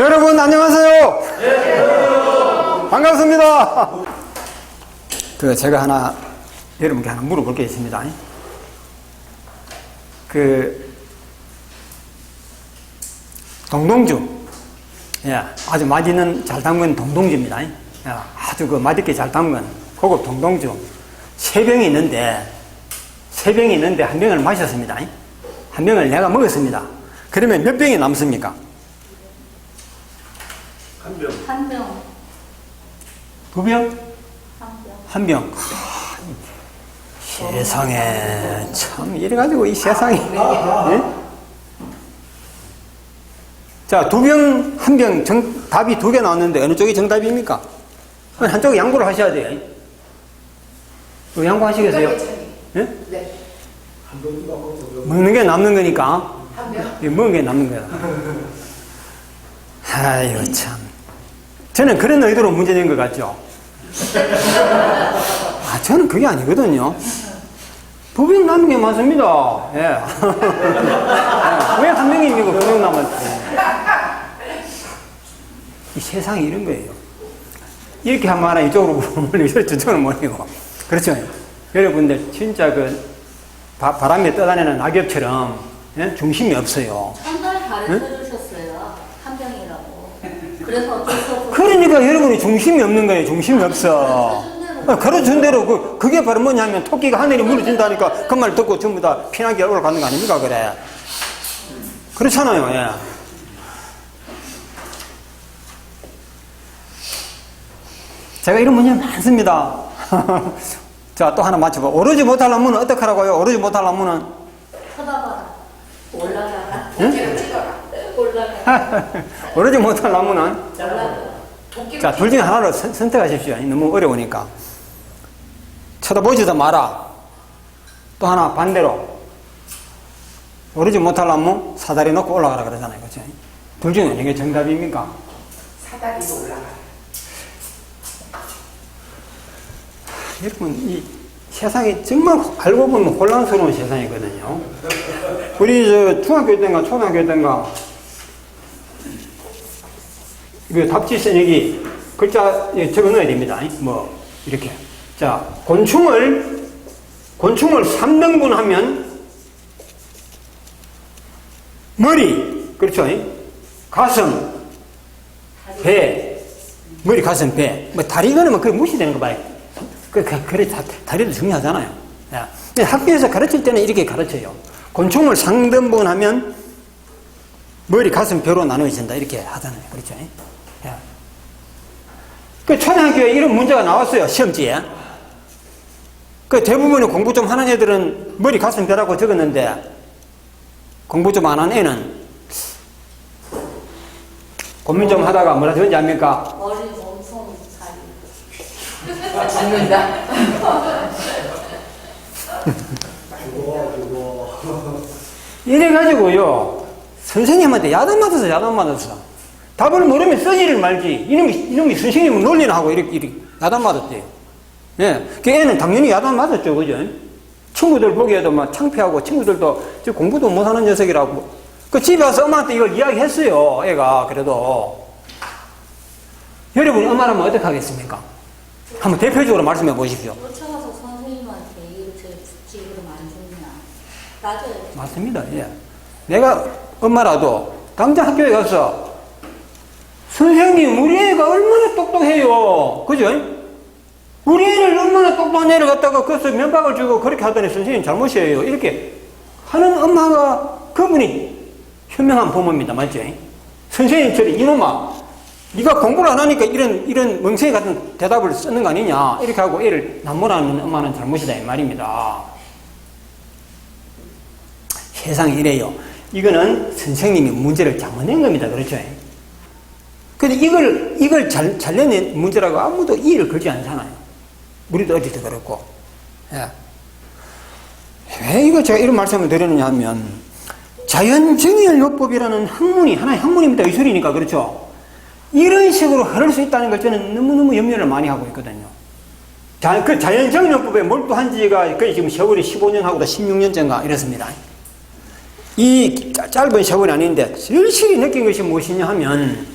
여러분 안녕하세요. 반갑습니다. 제가 하나 여러분께 하나 물어볼 게 있습니다. 동동주, 아주 맛있는 잘 담근 동동주입니다. 아주 맛있게 잘 담근 고급 동동주 세 병이 있는데 한 병을 마셨습니다. 한 병을 내가 먹었습니다. 그러면 몇 병이 남습니까? 한 병. 두 병? 한 병. 한 병. 세상에 참 이래가지고 이 세상이 자, 두 병, 한 병 답이 두 개 나왔는데 어느 쪽이 정답입니까? 한쪽 양보를 하셔야 돼요. 양보하시겠어요? 네? 네. 먹는 게 남는 거니까. 한 병. 먹는 게 남는 거야. 아이고 참. 저는 그런 의도로 문제 낸 것 같죠? 저는 그게 아니거든요. 두 병 남은 게 맞습니다. 예. 왜 한 병입니까? 두 병 남았지. 이 세상이 이런 거예요. 이렇게 하면 하나 이쪽으로 물리고 저쪽으로 몰리고. 그렇죠? 여러분들 진짜 바람에 떠다니는 낙엽처럼 중심이 없어요. 한 달 가르쳐 주셨어요. 한 병이라고. 그래서 어쩔 수 없어. 그러니까 여러분이 중심이 없는 거예요. 중심이 없어. 가르쳐준 대로 그게 바로 뭐냐면 토끼가 하늘이 무너진다니까 그 말 듣고 전부 다 피나게 올라가는 거 아닙니까? 그래. 그렇잖아요. 예. 제가 이런 문제 많습니다. 자, 또 하나 맞춰봐. 오르지 못하려면 어떡하라고요? 오르지 못하려면 쳐다봐라. 올라가라. 응? 올라가라. 오르지 못하려면 올라가라. 자, 둘 중에 하나를 선택하십시오. 너무 어려우니까. 쳐다보지도 마라. 또 하나 반대로 오르지 못하려면 사다리 놓고 올라가라 그러잖아요. 그렇죠? 둘 중에 어느 게 정답입니까? 사다리로 올라가라. 여러분, 이 세상이 정말 알고 보면 혼란스러운 세상이거든요. 우리 중학교 때인가 초등학교 때인가 이거 답지 써내기 글자 적어 넣어야 됩니다. 뭐 이렇게. 자, 곤충을 3등분 하면 머리, 그렇죠? 가슴, 배, 머리, 가슴, 배. 뭐 다리 거는 그게 무시되는 거 봐요. 그래, 다리도 중요하잖아요. 근데 학교에서 가르칠 때는 이렇게 가르쳐요. 곤충을 3등분 하면 머리, 가슴, 배로 나누어진다. 이렇게 하잖아요. 그렇죠? 초등학교에 이런 문제가 나왔어요. 시험지에. 대부분의 공부 좀 하는 애들은 머리, 가슴, 배라고 적었는데 공부 좀 안 한 애는 고민 좀 하다가 뭐라 적은지 압니까? 머리, 몸통, 다리. 죽는다. 이래가지고요, 선생님한테 야단 맞았어. 답을 모르면 쓰지를 말지. 이놈이 선생님을 놀리나 하고 이렇게 야단 맞았대요. 예. 그 애는 당연히 야단 맞았죠. 그죠? 친구들 보기에도 막 창피하고 친구들도 저 공부도 못하는 녀석이라고. 집에 와서 엄마한테 이걸 이야기했어요. 애가 그래도. 여러분 엄마라면 어떻게 하겠습니까? 한번 대표적으로 말씀해 보십시오. 쫓아가서 선생님한테 이거 지금 안 좋냐. 따져야지. 맞습니다. 예. 내가 엄마라도 당장 학교에 가서 선생님, 우리 애가 얼마나 똑똑해요. 그죠? 우리 애를 얼마나 똑똑한 애를 갖다가 거기서 면박을 주고 그렇게 하더니 선생님 잘못이에요. 이렇게 하는 엄마가 그분이 현명한 부모입니다. 맞죠? 선생님처럼 이놈아, 네가 공부를 안 하니까 이런 멍청이 같은 대답을 쓰는 거 아니냐. 이렇게 하고 애를 남몰하는 엄마는 잘못이다. 이 말입니다. 세상이 이래요. 이거는 선생님이 문제를 잘못낸 겁니다. 그렇죠? 근데 이걸 잘 내는 문제라고 아무도 이의를 걸지 않잖아요. 우리도 어릴 때 그렇고. 예. 왜 이거 제가 이런 말씀을 드리느냐 하면, 자연정의율요법이라는 학문이, 하나의 학문입니다. 의술이니까, 그렇죠? 이런 식으로 흐를 수 있다는 걸 저는 너무너무 염려를 많이 하고 있거든요. 그 자연정의율요법에 몰두한 지가 거의 지금 세월이 15년하고도 16년째인가 이렇습니다. 이 짧은 세월이 아닌데, 절실히 느낀 것이 무엇이냐 하면,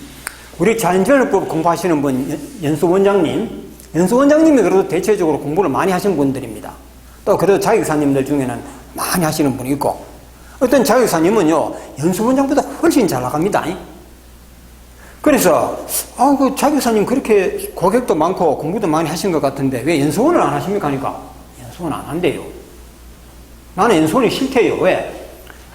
우리 자연재해법 공부하시는 분, 연수 원장님이 그래도 대체적으로 공부를 많이 하신 분들입니다. 또 그래도 자격사님들 중에는 많이 하시는 분이 있고, 어떤 자격사님은요, 연수 원장보다 훨씬 잘 나갑니다. 그래서, 그 자격사님 그렇게 고객도 많고 공부도 많이 하신 것 같은데 왜 연수원을 안 하십니까? 하니까, 연수원 안 한대요. 나는 연수원이 싫대요. 왜?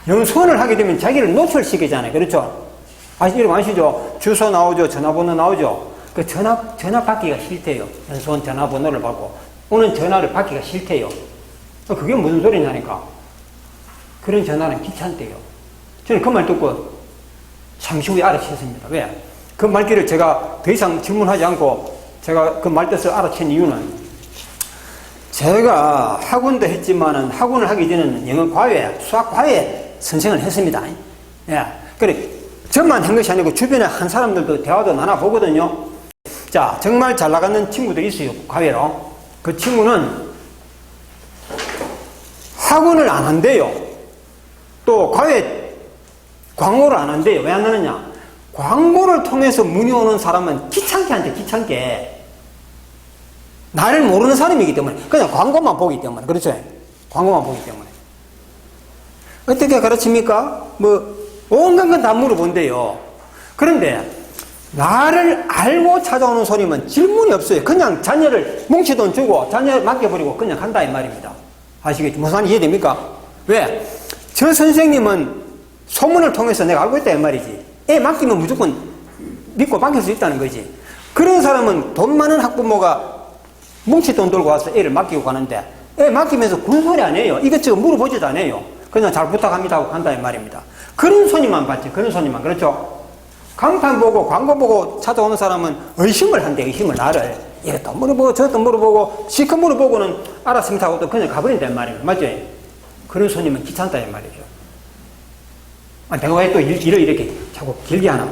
연수원을 하게 되면 자기를 노출시키잖아요. 그렇죠? 아시죠? 주소 나오죠? 전화번호 나오죠? 그 전화 받기가 싫대요. 연수원 전화번호를 받고. 오는 전화를 받기가 싫대요. 그게 무슨 소리냐니까. 그런 전화는 귀찮대요. 저는 그 말 듣고 잠시 후에 알아챘습니다. 왜? 그 말귀를 제가 더 이상 질문하지 않고 제가 그 말뜻을 알아챈 이유는 제가 학원도 했지만은 학원을 하기 전에는 영어 과외, 수학 과외 선생을 했습니다. 예. 그래, 저만 한 것이 아니고 주변에 한 사람들도 대화도 나눠보거든요. 자, 정말 잘 나가는 친구도 있어요. 과외로. 그 친구는 학원을 안 한대요. 또 과외 광고를 안 한대요. 왜 안 하느냐? 광고를 통해서 문의 오는 사람은 귀찮게 한대, 귀찮게. 나를 모르는 사람이기 때문에 그냥 광고만 보기 때문에. 그렇죠? 광고만 보기 때문에. 어떻게 가르칩니까? 온갖 건 다 물어본대요. 그런데 나를 알고 찾아오는 손님은 질문이 없어요. 그냥 자녀를 뭉치돈 주고 자녀 맡겨버리고 그냥 간다 이 말입니다. 아시겠죠? 무슨 말인지 이해됩니까? 왜? 저 선생님은 소문을 통해서 내가 알고 있다 이 말이지. 애 맡기면 무조건 믿고 맡길 수 있다는 거지. 그런 사람은 돈 많은 학부모가 뭉치돈 들고 와서 애를 맡기고 가는데 애 맡기면서 군소리 안 해요. 이것저것 물어보지도 안 해요. 그냥 잘 부탁합니다 하고 간다 이 말입니다. 그런 손님만 받지. 그런 손님만. 그렇죠? 간판 보고 광고 보고 찾아오는 사람은 의심을 한대. 의심을 나를. 이것도 물어보고 저것도 물어보고 시커 물어보고는 알았습니다 하고 또 그냥 가버린다 이 말입니다. 맞죠? 그런 손님은 귀찮다 이 말이죠. 내가 왜 또 일을 이렇게 자꾸 길게 하나?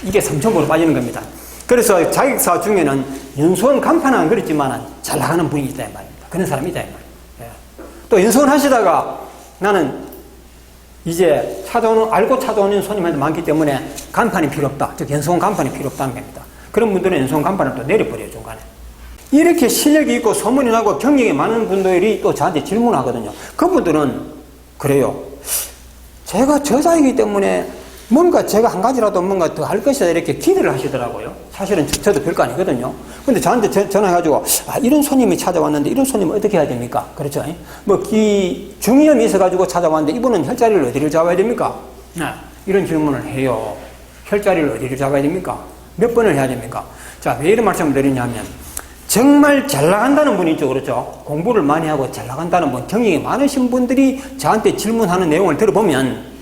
이게 삼천포로 빠지는 겁니다. 그래서 자격사 중에는 연수원 간판은 그렇지만 잘 나가는 분이 있다 이 말입니다. 그런 사람이 있다 이 말입니다. 예. 또 연수원 하시다가 나는 이제 알고 찾아오는 손님한테 많기 때문에 간판이 필요 없다. 즉 연수원 간판이 필요 없다는 겁니다. 그런 분들은 연수원 간판을 또 내려버려요, 중간에. 이렇게 실력이 있고 소문이 나고 경력이 많은 분들이 또 저한테 질문하거든요. 그분들은 그래요. 제가 저자이기 때문에 뭔가 제가 한 가지라도 뭔가 더 할 것이다 이렇게 기대를 하시더라고요. 사실은 저도 별거 아니거든요. 근데 저한테 전화해가지고 이런 손님이 찾아왔는데 이런 손님은 어떻게 해야 됩니까? 그렇죠? 중이염이 있어가지고 찾아왔는데 이분은 혈자리를 어디를 잡아야 됩니까? 이런 질문을 해요. 혈자리를 어디를 잡아야 됩니까? 몇 번을 해야 됩니까? 자, 왜 이런 말씀을 드리냐면 정말 잘 나간다는 분이 있죠. 그렇죠? 공부를 많이 하고 잘 나간다는 분, 경력이 많으신 분들이 저한테 질문하는 내용을 들어보면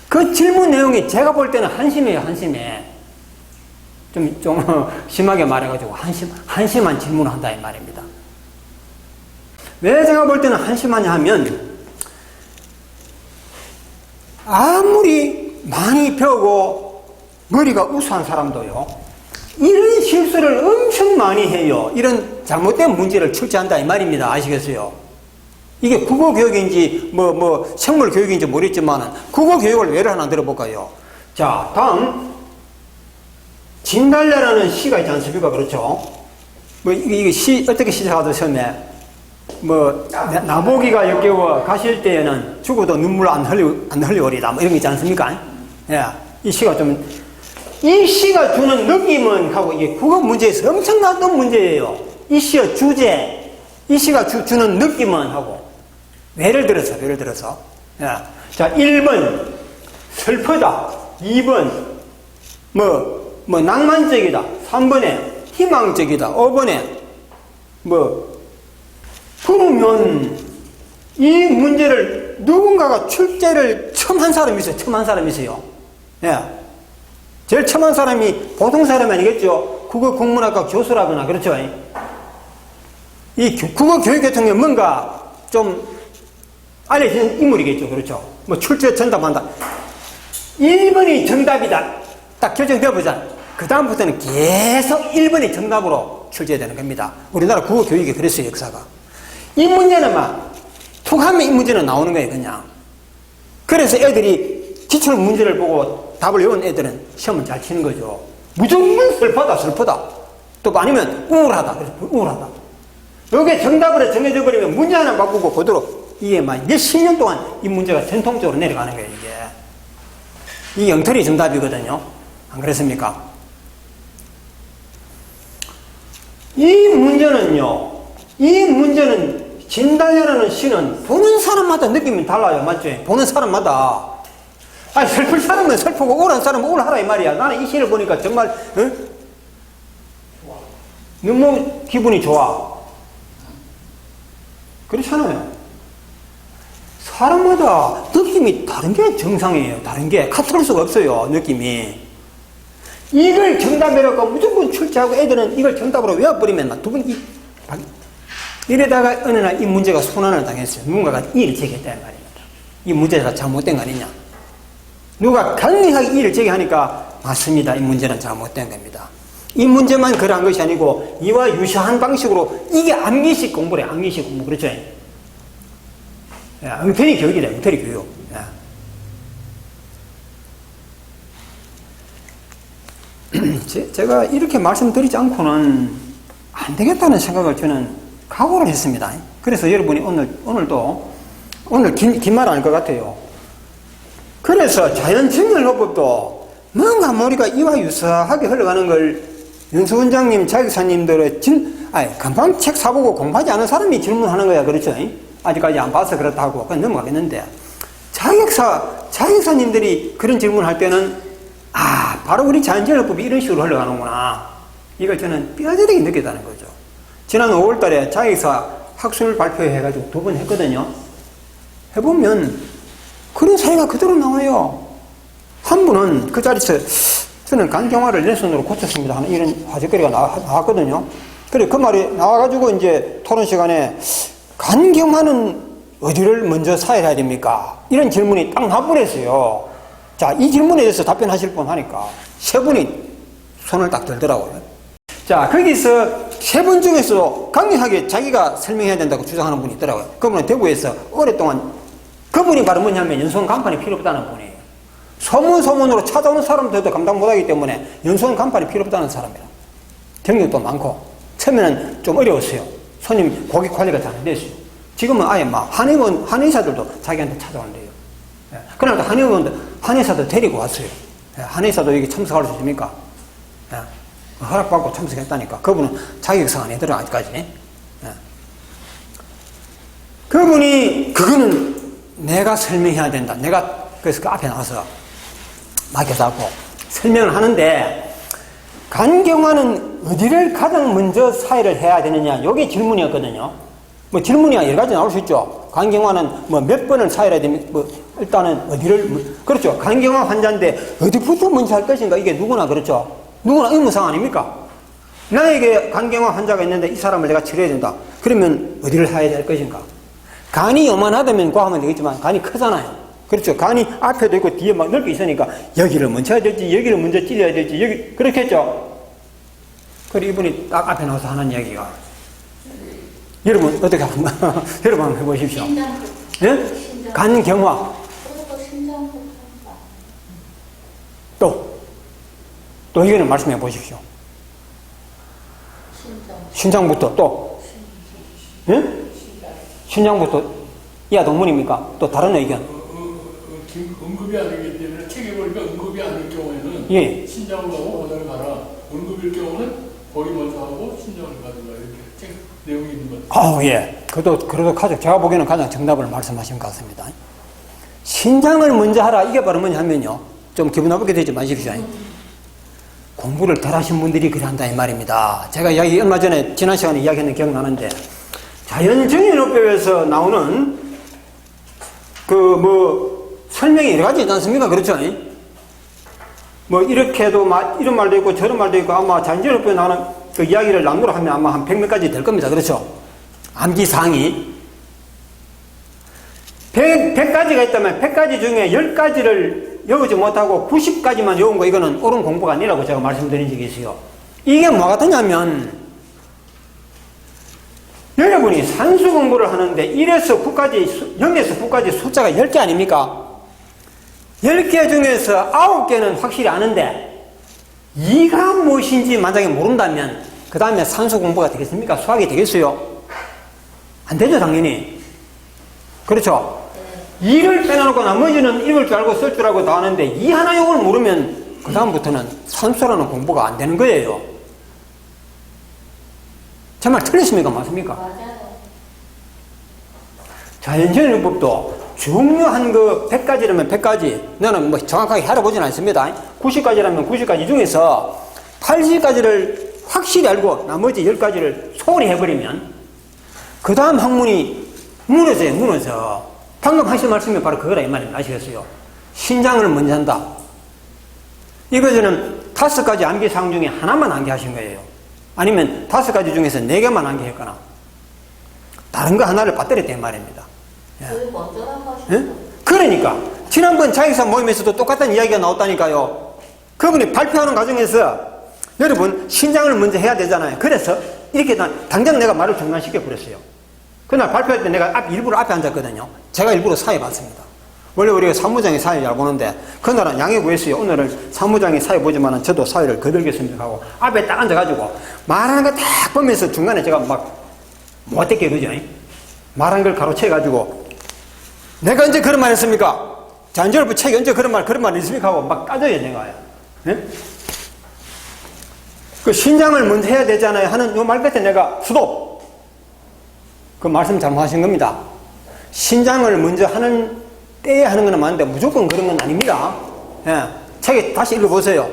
그 질문 내용이 제가 볼 때는 한심해요, 한심해. 좀 심하게 말해가지고 한심한 질문을 한다 이 말입니다. 왜 제가 볼 때는 한심하냐 하면 아무리 많이 배우고 머리가 우수한 사람도요, 이런 실수를 엄청 많이 해요. 이런 잘못된 문제를 출제한다 이 말입니다. 아시겠어요? 이게 국어교육인지 생물교육인지 모르겠지만 국어교육을 예를 하나 들어볼까요? 자, 다음 진달래라는 시가 있지 않습니까? 그렇죠? 이게 시 어떻게 시작하죠? 처음에 나보기가 역겨워 가실 때에는 죽어도 눈물 안 흘리오리다 이런 거 있지 않습니까? 예, 이 시가 이 시가 주는 느낌은 하고 이게 국어 문제에서 엄청난 문제예요. 이 시의 주제, 이 시가 주는 느낌은 하고 예를 들어서 야, 자 1번 슬프다, 2번 낭만적이다, 3번에 희망적이다, 5번에 그러면 이 문제를 누군가가 출제를 처음 한 사람이 있어요. 예. 제일 처음 한 사람이 보통 사람이 아니겠죠. 국어 국문학과 교수라거나 그렇죠. 이 국어 교육 같은 경우는 뭔가 좀 알려진 인물이겠죠. 그렇죠. 출제 전담한다. 1번이 정답이다. 딱 결정되어보자. 그 다음부터는 계속 1번이 정답으로 출제되는 겁니다. 우리나라 국어 교육이 그랬어요, 역사가. 이 문제는 툭 하면 이 문제는 나오는 거예요, 그냥. 그래서 애들이 기출 문제를 보고 답을 외운 애들은 시험을 잘 치는 거죠. 무조건 슬프다. 또 아니면 우울하다. 그래서 우울하다. 요게 정답으로 정해져 버리면 문제 하나 바꾸고 그대로 이게 막 몇십 년 동안 이 문제가 전통적으로 내려가는 거예요, 이게. 이 영털이 정답이거든요. 안 그렇습니까? 이 문제는 진달래라는 시는 보는 사람마다 느낌이 달라요. 맞죠? 보는 사람마다. 아니, 슬플 사람은 슬프고 우울한 사람은 우울하라 이 말이야. 나는 이 시를 보니까 정말 너무 기분이 좋아. 그렇잖아요. 사람마다 느낌이 다른 게 정상이에요. 다른 게 같을 수가 없어요. 느낌이. 이걸 정답이라고 무조건 출제하고 애들은 이걸 정답으로 외워버리면 두 분 이러다가 어느 날 이 문제가 손안을 당했어요. 누군가가 이의를 제기했다는 말입니다. 이 문제가 잘못된 거 아니냐. 누가 강력하게 이의를 제기하니까 맞습니다. 이 문제는 잘못된 겁니다. 이 문제만 그러한 것이 아니고 이와 유사한 방식으로 이게 암기식 공부래. 암기식 공부. 그렇죠? 엉터리 교육이래. 엉터리 교육. 제가 이렇게 말씀드리지 않고는 안 되겠다는 생각을 저는 각오를 했습니다. 그래서 여러분이 오늘 긴 말 아닐 것 같아요. 그래서 자연증열호법도 뭔가 머리가 이와 유사하게 흘러가는 걸 윤수 원장님, 자격사님들의 금방 책 사보고 공부하지 않은 사람이 질문하는 거야. 그렇죠? 아직까지 안 봐서 그렇다고 그냥 넘어가겠는데 자격사님들이 그런 질문을 할 때는 바로 우리 자연증열법이 이런 식으로 흘러가는구나. 이걸 저는 뼈저리게 느꼈다는 거죠. 지난 5월 달에 자격사 학술 발표해가지고 2번 했거든요. 해보면 그런 사례가 그대로 나와요. 한 분은 그 자리에서 저는 간경화를 내 손으로 고쳤습니다 하는 이런 화제거리가 나왔거든요. 그래, 그 말이 나와가지고 이제 토론 시간에 간경화는 어디를 먼저 사용해야 됩니까? 이런 질문이 딱 나버렸어요. 자, 이 질문에 대해서 답변하실 분 하니까 3분이 손을 딱 들더라고요. 자, 거기서 3분 중에서 강력하게 자기가 설명해야 된다고 주장하는 분이 있더라고요. 그분은 대구에서 오랫동안, 그분이 바로 뭐냐면 연수원 간판이 필요 없다는 분이에요. 소문으로 찾아오는 사람들도 감당 못하기 때문에 연수원 간판이 필요 없다는 사람이에요. 경력도 많고 처음에는 좀 어려웠어요. 손님 고객 관리가 잘 안 됐어요. 지금은 아예 막 한의사들도 자기한테 찾아온대요. 그러니까 한의사도 데리고 왔어요. 한의사도 여기 참석할 수 있습니까? 허락받고 참석했다니까. 그분은 자격증 안 해들어, 아직까지. 그거는 내가 설명해야 된다. 내가 그래서 그 앞에 나와서 맡겨잡고 설명을 하는데, 간경화는 어디를 가장 먼저 사회를 해야 되느냐, 이게 질문이었거든요. 뭐 질문이 여러 가지 나올 수 있죠. 간경화는 뭐 몇 번을 사회를 해야 됩니까? 일단은 어디를, 그렇죠. 간경화 환자인데 어디부터 먼저 할 것인가, 이게 누구나 그렇죠. 누구나 의무사항 아닙니까? 나에게 간경화 환자가 있는데 이 사람을 내가 치료해야 된다. 그러면 어디를 해야 될 것인가? 간이 요만하다면 과하면 되겠지만 간이 크잖아요. 그렇죠. 간이 앞에도 있고 뒤에 막 넓게 있으니까 여기를 먼저 해야 될지 여기를 먼저 찔러야 될지 여기 그렇겠죠. 그리고 이분이 딱 앞에 나와서 하는 이야기가, 여러분 어떻게 한번 여러분 한번 해보십시오. 예? 간경화 또 이거는 말씀해 보십시오. 신장부터 또 예? 신장부터 이하 동문입니까? 또 다른 의견? 응급이 아니기 때문에 책에 보니까 응급이 아닐 경우에는 예. 신장을 가고 어디를 가라. 응급일 경우는 거기 먼저 하고 신장을 가든가 이렇게 책 내용이 있는 것 같아요. 예. 그래도 가장 제가 보기에는 가장 정답을 말씀하신 것 같습니다. 신장을 먼저 하라. 이게 바로 뭐냐 하면요. 좀 기분 나쁘게 되지 마십시오. 공부를 덜 하신 분들이 그래 한다 이 말입니다. 제가 얼마 전에 지난 시간에 이야기했는 기억나는데, 자연증인업법에서 나오는 설명이 여러 가지 있지 않습니까? 그렇죠? 뭐 이렇게도 이런 말도 있고 저런 말도 있고, 아마 자연증인업법에 나오는 그 이야기를 낭구를 하면 아마 한 100몇 가지 될 겁니다. 그렇죠? 암기사항이 100가지가 있다면 100가지 중에 10가지를 외우지 못하고 90가지만 외운 거, 이거는 옳은 공부가 아니라고 제가 말씀드린 적이 있어요. 이게 뭐 같으냐면, 여러분이 산수 공부를 하는데 1에서 9까지, 0에서 9까지 숫자가 10개 아닙니까? 10개 중에서 9개는 확실히 아는데 2가 무엇인지 만약에 모른다면 그 다음에 산수 공부가 되겠습니까? 수학이 되겠어요? 안 되죠, 당연히. 그렇죠? 2를 빼놓고 나머지는 읽을 줄 알고 쓸 줄 알고 다 아는데 2 하나 요걸 모르면 그 다음부터는 산수라는 공부가 안 되는 거예요. 제 말 틀렸습니까? 맞습니까? 맞아요. 자연정리법도 중요한 그 100가지라면 100가지, 나는 뭐 정확하게 해보진 않습니다. 90가지라면 90가지 중에서 80가지를 확실히 알고 나머지 10가지를 소홀히 해버리면 그 다음 학문이 무너져요, 무너져. 방금 하신 말씀이 바로 그거라 이 말입니다. 아시겠어요? 신장을 먼저 한다. 이거는 5가지 암기사항 중에 하나만 암기하신 거예요. 아니면 5가지 중에서 4개만 암기했거나 다른 거 하나를 빠뜨렸단 말입니다. 그 먼저라고 하셨죠. 예? 그러니까 지난번 자기사 모임에서도 똑같은 이야기가 나왔다니까요. 그분이 발표하는 과정에서 여러분 신장을 먼저 해야 되잖아요. 그래서 이렇게 당장 내가 말을 중단시켜 버렸어요. 그날 발표할 때 내가 일부러 앞에 앉았거든요. 제가 일부러 사회 봤습니다. 원래 우리가 사무장이 사회 잘 보는데 그날은 양해 구했어요. 오늘은 사무장이 사회 보지만 저도 사회를 거들겠습니다 하고 앞에 딱 앉아가지고 말하는 거 딱 보면서 중간에 제가 막 못했게 그죠? 말한 걸 가로채가지고 내가 언제 그런 말 했습니까? 잔저럽부 책이 언제 그런 말 했습니까? 하고 막 까져요, 내가. 네? 그 신장을 먼저 해야 되잖아요 하는 요 말 끝에 내가 수도! 그 말씀 잘못하신 겁니다. 신장을 먼저 하는 때에 하는 건 맞는데 무조건 그런 건 아닙니다. 예. 책에 다시 읽어보세요.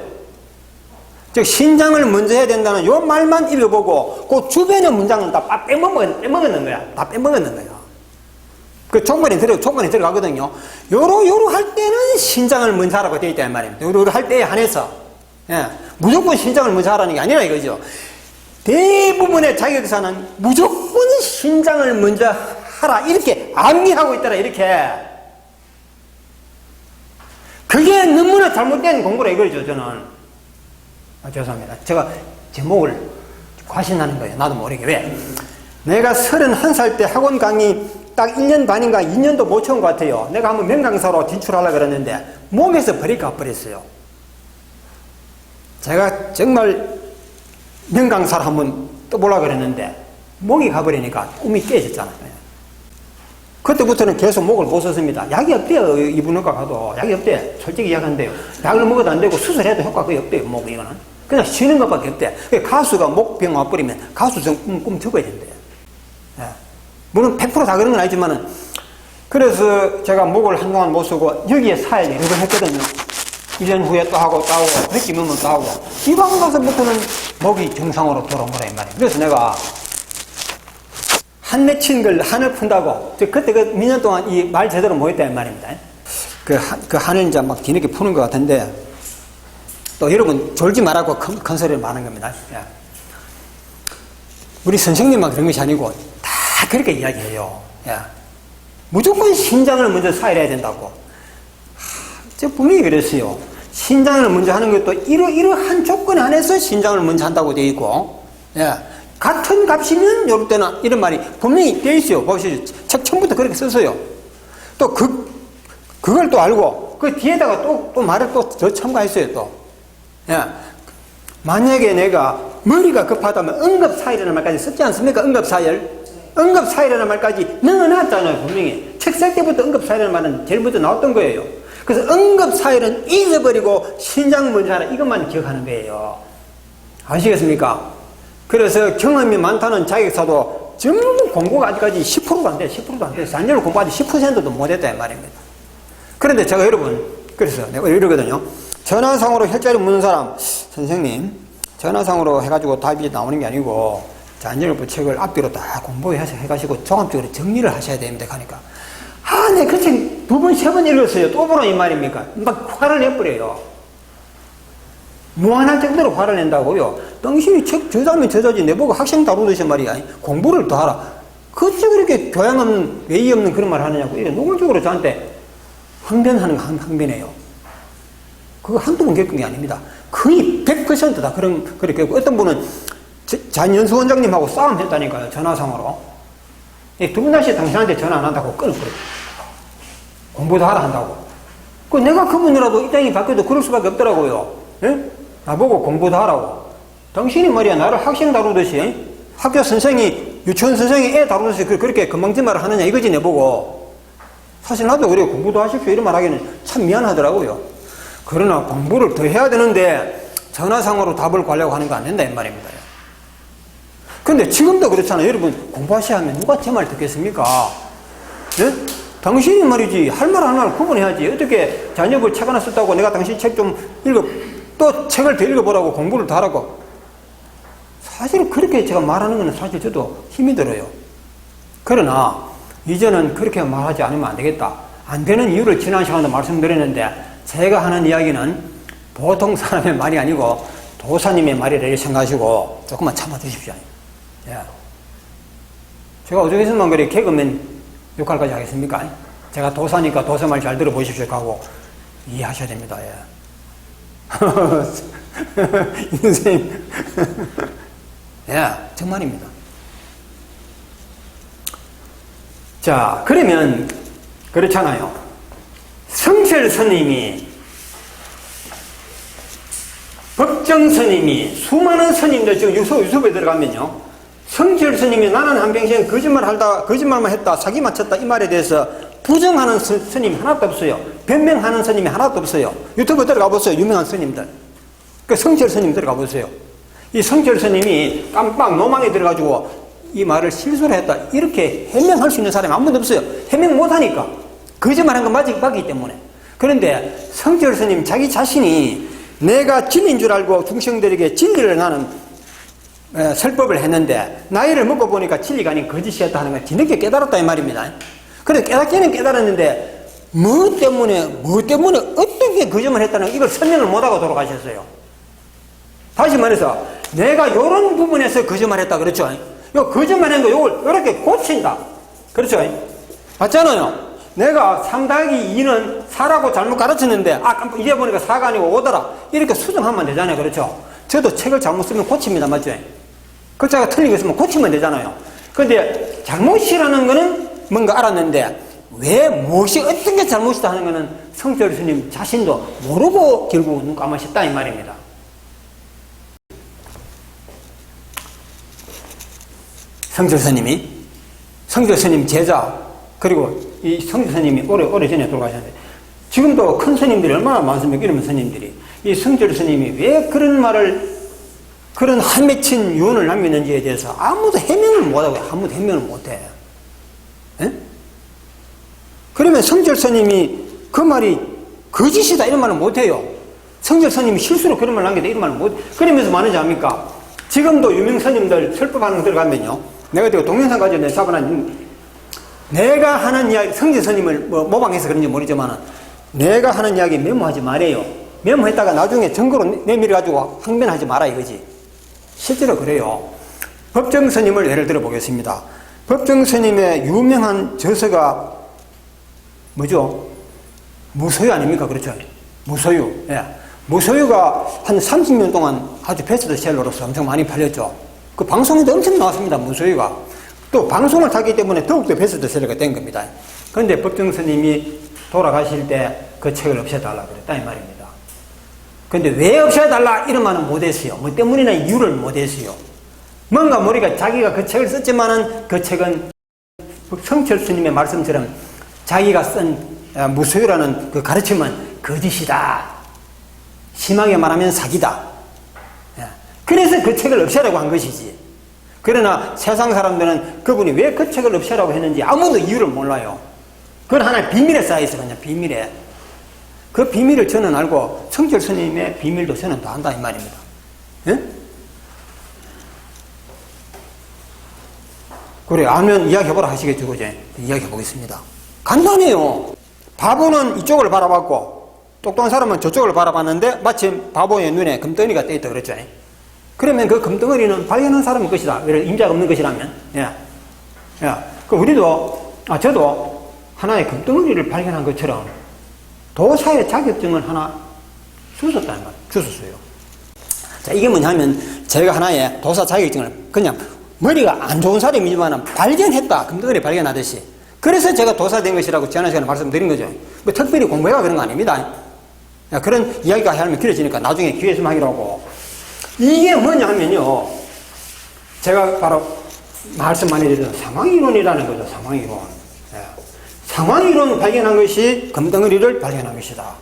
즉, 신장을 먼저 해야 된다는 요 말만 읽어보고 그 주변의 문장은 다 빼먹는 거야. 다 빼먹는 거야. 그 조건이 들어가거든요. 요로 할 때는 신장을 먼저 하라고 되어 있다는 말입니다. 요로 할 때에 한해서. 예. 무조건 신장을 먼저 하라는 게 아니라 이거죠. 대부분의 자격사는 무조건 신장을 먼저 하라. 이렇게 암기하고 있더라, 이렇게. 그게 너무나 잘못된 공부라 이거죠, 저는. 죄송합니다. 제가 제목을 과신하는 거예요. 나도 모르게. 왜? 내가 31살 때 학원 강의 딱 1년 반인가 2년도 못 채운 것 같아요. 내가 한번 명강사로 진출하려고 그랬는데 몸에서 벌이 가버렸어요. 제가 정말 명강사로 한번 떠보려고 그랬는데 목이 가버리니까 꿈이 깨졌잖아요. 그때부터는 계속 목을 못 썼습니다. 약이 없대요. 이분의과 가도 약이 없대. 솔직히 약한데요. 약을 먹어도 안 되고 수술해도 효과가 거의 없대요. 목 이거는 그냥 쉬는 것밖에 없대. 가수가 목병 와버리면 가수 꿈 접어야 된대요. 예. 물론 100% 다 그런 건 아니지만은 그래서 제가 목을 한동안 못 쓰고 여기에 사회를 여러 번 했거든요. 1년 후에 또 하고 또 하고 느끼면 또 하고 이방 가서부터는 목이 정상으로 돌아온 거라 이 말이에요. 그래서 내가 한 맺힌 걸 한을 푼다고 그때 그 몇 년 동안 이 말 제대로 못했다 이 말입니다. 그 한을 이제 막 뒤늦게 푸는 것 같은데 또 여러분 졸지 말라고 큰 소리를 많은 겁니다. 우리 선생님만 그런 것이 아니고 다 그렇게 이야기해요. 무조건 신장을 먼저 사일해야 된다고. 저 분명히 그랬어요. 신장을 먼저 하는 것도 이러한 조건에 한해서 신장을 먼저 한다고 되어 있고, 같은 값이면 요럴 때는 이런 말이 분명히 되어 있어요. 보시죠. 책 처음부터 그렇게 썼어요. 또 그걸 또 알고 그 뒤에다가 또 말을 또 더 첨가했어요. 또. 만약에 내가 머리가 급하다면 응급사일이라는 말까지 썼지 않습니까? 응급사일. 응급사일이라는 말까지 넣어놨잖아요. 분명히. 책 쓸 때부터 응급사일이라는 말은 제일 먼저 나왔던 거예요. 그래서 응급사일은 잊어버리고 신장 먼저 하라. 이것만 기억하는 거예요. 아시겠습니까? 그래서 경험이 많다는 자격사도 전부 공부가 아직까지 10%도 안 돼. 10%도 안 돼. 4년을 공부하지 10%도 못했다 이 말입니다. 그런데 제가 여러분, 그래서 내가 이러거든요. 전화상으로 혈자리 묻는 사람, 선생님, 전화상으로 해가지고 답이 나오는 게 아니고, 잔여부 책을 앞뒤로 다 공부해가시고 종합적으로 정리를 하셔야 됩니다. 하니까. 내 그 책 2번, 3번 읽었어요. 또 보라 이 말입니까? 막 화를 내버려요. 무한할 정도로 화를 낸다고요. 당신이 책 저자면 저자지 내보고 학생 다루듯이 말이야. 공부를 더 하라. 그치 그렇게 교양 없는, 예의 없는 그런 말 하느냐고. 이래 노골적으로 저한테 항변하는 거 항변해요. 그거 한두 번 겪은 게 아닙니다. 거의 100%다 그렇게 했고, 어떤 분은 잔연수 원장님하고 싸움했다니까요. 전화상으로. 두 분 다시 당신한테 전화 안 한다고 끊어버려요. 공부도 하라 한다고. 그 내가 그분이라도 이 땅이 바뀌어도 그럴 수밖에 없더라고요. 예? 나보고 공부도 하라고. 당신이 말이야, 나를 학생 다루듯이, 학교 선생이, 유치원 선생이 애 다루듯이 그렇게 건방진말을 하느냐, 이거지, 내보고. 사실 나도 그래요. 공부도 하십시오. 이런 말 하기는 참 미안하더라고요. 그러나 공부를 더 해야 되는데, 전화상으로 답을 구하려고 하는 거 안 된다, 이 말입니다. 근데 지금도 그렇잖아요. 여러분, 공부하셔야 하면 누가 제 말 듣겠습니까? 예? 당신이 말이지, 할 말 하나를 구분해야지. 어떻게 자녀들 책 하나 썼다고 내가 당신 책 좀 또 책을 더 읽어보라고 공부를 더 하라고. 사실 그렇게 제가 말하는 거는 사실 저도 힘이 들어요. 그러나, 이제는 그렇게 말하지 않으면 안 되겠다. 안 되는 이유를 지난 시간에도 말씀드렸는데, 제가 하는 이야기는 보통 사람의 말이 아니고 도사님의 말이라고 생각하시고 조금만 참아주십시오. 예. 제가 어저께서만 그래 개그맨 역할까지 하겠습니까? 제가 도사니까 도사 말 잘 들어보십시오 하고 이해하셔야 됩니다. 예. 선생님. 예, 정말입니다. 자, 그러면 그렇잖아요. 성철 스님이, 법정 스님이, 수많은 스님들 지금 유튜브에 들어가면요, 성철 스님이 나는 한평생 거짓말만 했다, 사기만 쳤다, 이 말에 대해서 부정하는 스님이 하나도 없어요. 변명하는 스님이 하나도 없어요. 유튜브 들어가 보세요. 유명한 스님들. 그 성철 스님 들어가 보세요. 이 성철 스님이 깜빡 노망에 들어가지고 이 말을 실수로 했다, 이렇게 해명할 수 있는 사람이 아무도 없어요. 해명 못하니까. 거짓말한 건 맞기 때문에. 그런데 성철 스님 자기 자신이 내가 진리인 줄 알고 중생들에게 진리를 나는 설법을 했는데 나이를 먹고 보니까 진리가 아닌 거짓이었다 하는 걸 뒤늦게 깨달았다 이 말입니다. 그래서 깨닫기는 깨달았는데 뭐 때문에 어떻게 거짓말을 했다는 이걸 설명을 못하고 돌아가셨어요. 다시 말해서 내가 이런 부분에서 거짓말했다 그렇죠. 요 거짓말한 거 요걸 이렇게 고친다 그렇죠. 맞잖아요. 내가 3 더하기 2는 4라고 잘못 가르쳤는데 이제 보니까 4가 아니고 5더라 이렇게 수정하면 되잖아요. 그렇죠. 저도 책을 잘못 쓰면 고칩니다. 맞죠. 글자가 틀리게 있으면 고치면 되잖아요. 근데 잘못이라는 거는 뭔가 알았는데 왜 무엇이 어떤 게 잘못이다 하는 거는 성철 스님 자신도 모르고 결국 눈 감으셨다 이 말입니다. 성철 스님 제자, 그리고 이 성철 스님이 오래전에 돌아가셨는데 지금도 큰 스님들이 얼마나 많습니까? 이런 스님들이. 이 성철 스님이 왜 그런 말을, 그런 한맺힌 유언을 남겼는지에 대해서 아무도 해명을 못하고 아무도 해명을 못해. 에? 그러면 성철 스님이 그 말이 거짓이다 이런 말은 못해요. 성철 스님이 실수로 그런 말을 남겼다 이런 말은 못해. 그러면서 뭐하는지 압니까? 지금도 유명 스님들 설법하는 거 들어가면요, 내가 동영상 가지고 내가 잡아놨는, 내가 하는 이야기, 성철 스님을 모방해서 그런지 모르지만 내가 하는 이야기 메모하지 말아요. 메모했다가 나중에 증거로 내밀어가지고 항변하지 마라 이거지. 실제로 그래요. 법정 스님을 예를 들어 보겠습니다. 법정 스님의 유명한 저서가 뭐죠? 무소유 아닙니까? 그렇죠? 무소유. 예. 무소유가 한 30년 동안 아주 베스트셀러로서 엄청 많이 팔렸죠. 그 방송에도 엄청 나왔습니다. 무소유가. 또 방송을 타기 때문에 더욱더 베스트셀러가 된 겁니다. 그런데 법정 스님이 돌아가실 때 그 책을 없애달라 그랬다 이 말입니다. 근데 왜 없애달라 이런 말은 못했어요. 뭐 때문이나 이유를 못했어요. 뭔가 모르니까 자기가 그 책을 썼지만은 그 책은 성철 스님의 말씀처럼 자기가 쓴 무소유라는 그 가르침은 거짓이다. 심하게 말하면 사기다. 그래서 그 책을 없애라고 한 것이지. 그러나 세상 사람들은 그분이 왜 그 책을 없애라고 했는지 아무도 이유를 몰라요. 그건 하나의 비밀에 쌓여있어. 그냥 비밀에. 그 비밀을 저는 알고 성철 스님의 비밀도 저는 다 안다 이 말입니다. 예? 그래, 알면 이야기해보라 하시겠죠. 그죠? 이야기해보겠습니다. 간단해요. 바보는 이쪽을 바라봤고 똑똑한 사람은 저쪽을 바라봤는데 마침 바보의 눈에 금덩이가 떼있다 그랬죠. 그러면 그 금덩어리는 발견한 사람의 것이다. 왜 임자가 없는 것이라면. 예. 예. 그 우리도, 저도 하나의 금덩어리를 발견한 것처럼 도사의 자격증을 하나 주셨다는 거예요. 주셨어요. 자, 이게 뭐냐면 제가 하나의 도사 자격증을 그냥 머리가 안 좋은 사람이지만 발견했다. 금덩어리 발견하듯이. 그래서 제가 도사된 것이라고 지난 시간에 말씀드린 거죠. 뭐 특별히 공부해가 그런 거 아닙니다. 그런 이야기가 하면 길어지니까 나중에 기회 좀 하기로 하고. 이게 뭐냐 하면요. 제가 바로 말씀 많이 드렸던 상황이론이라는 거죠. 상황이론. 상황이론 발견한 것이 금덩어리를 발견한 것이다.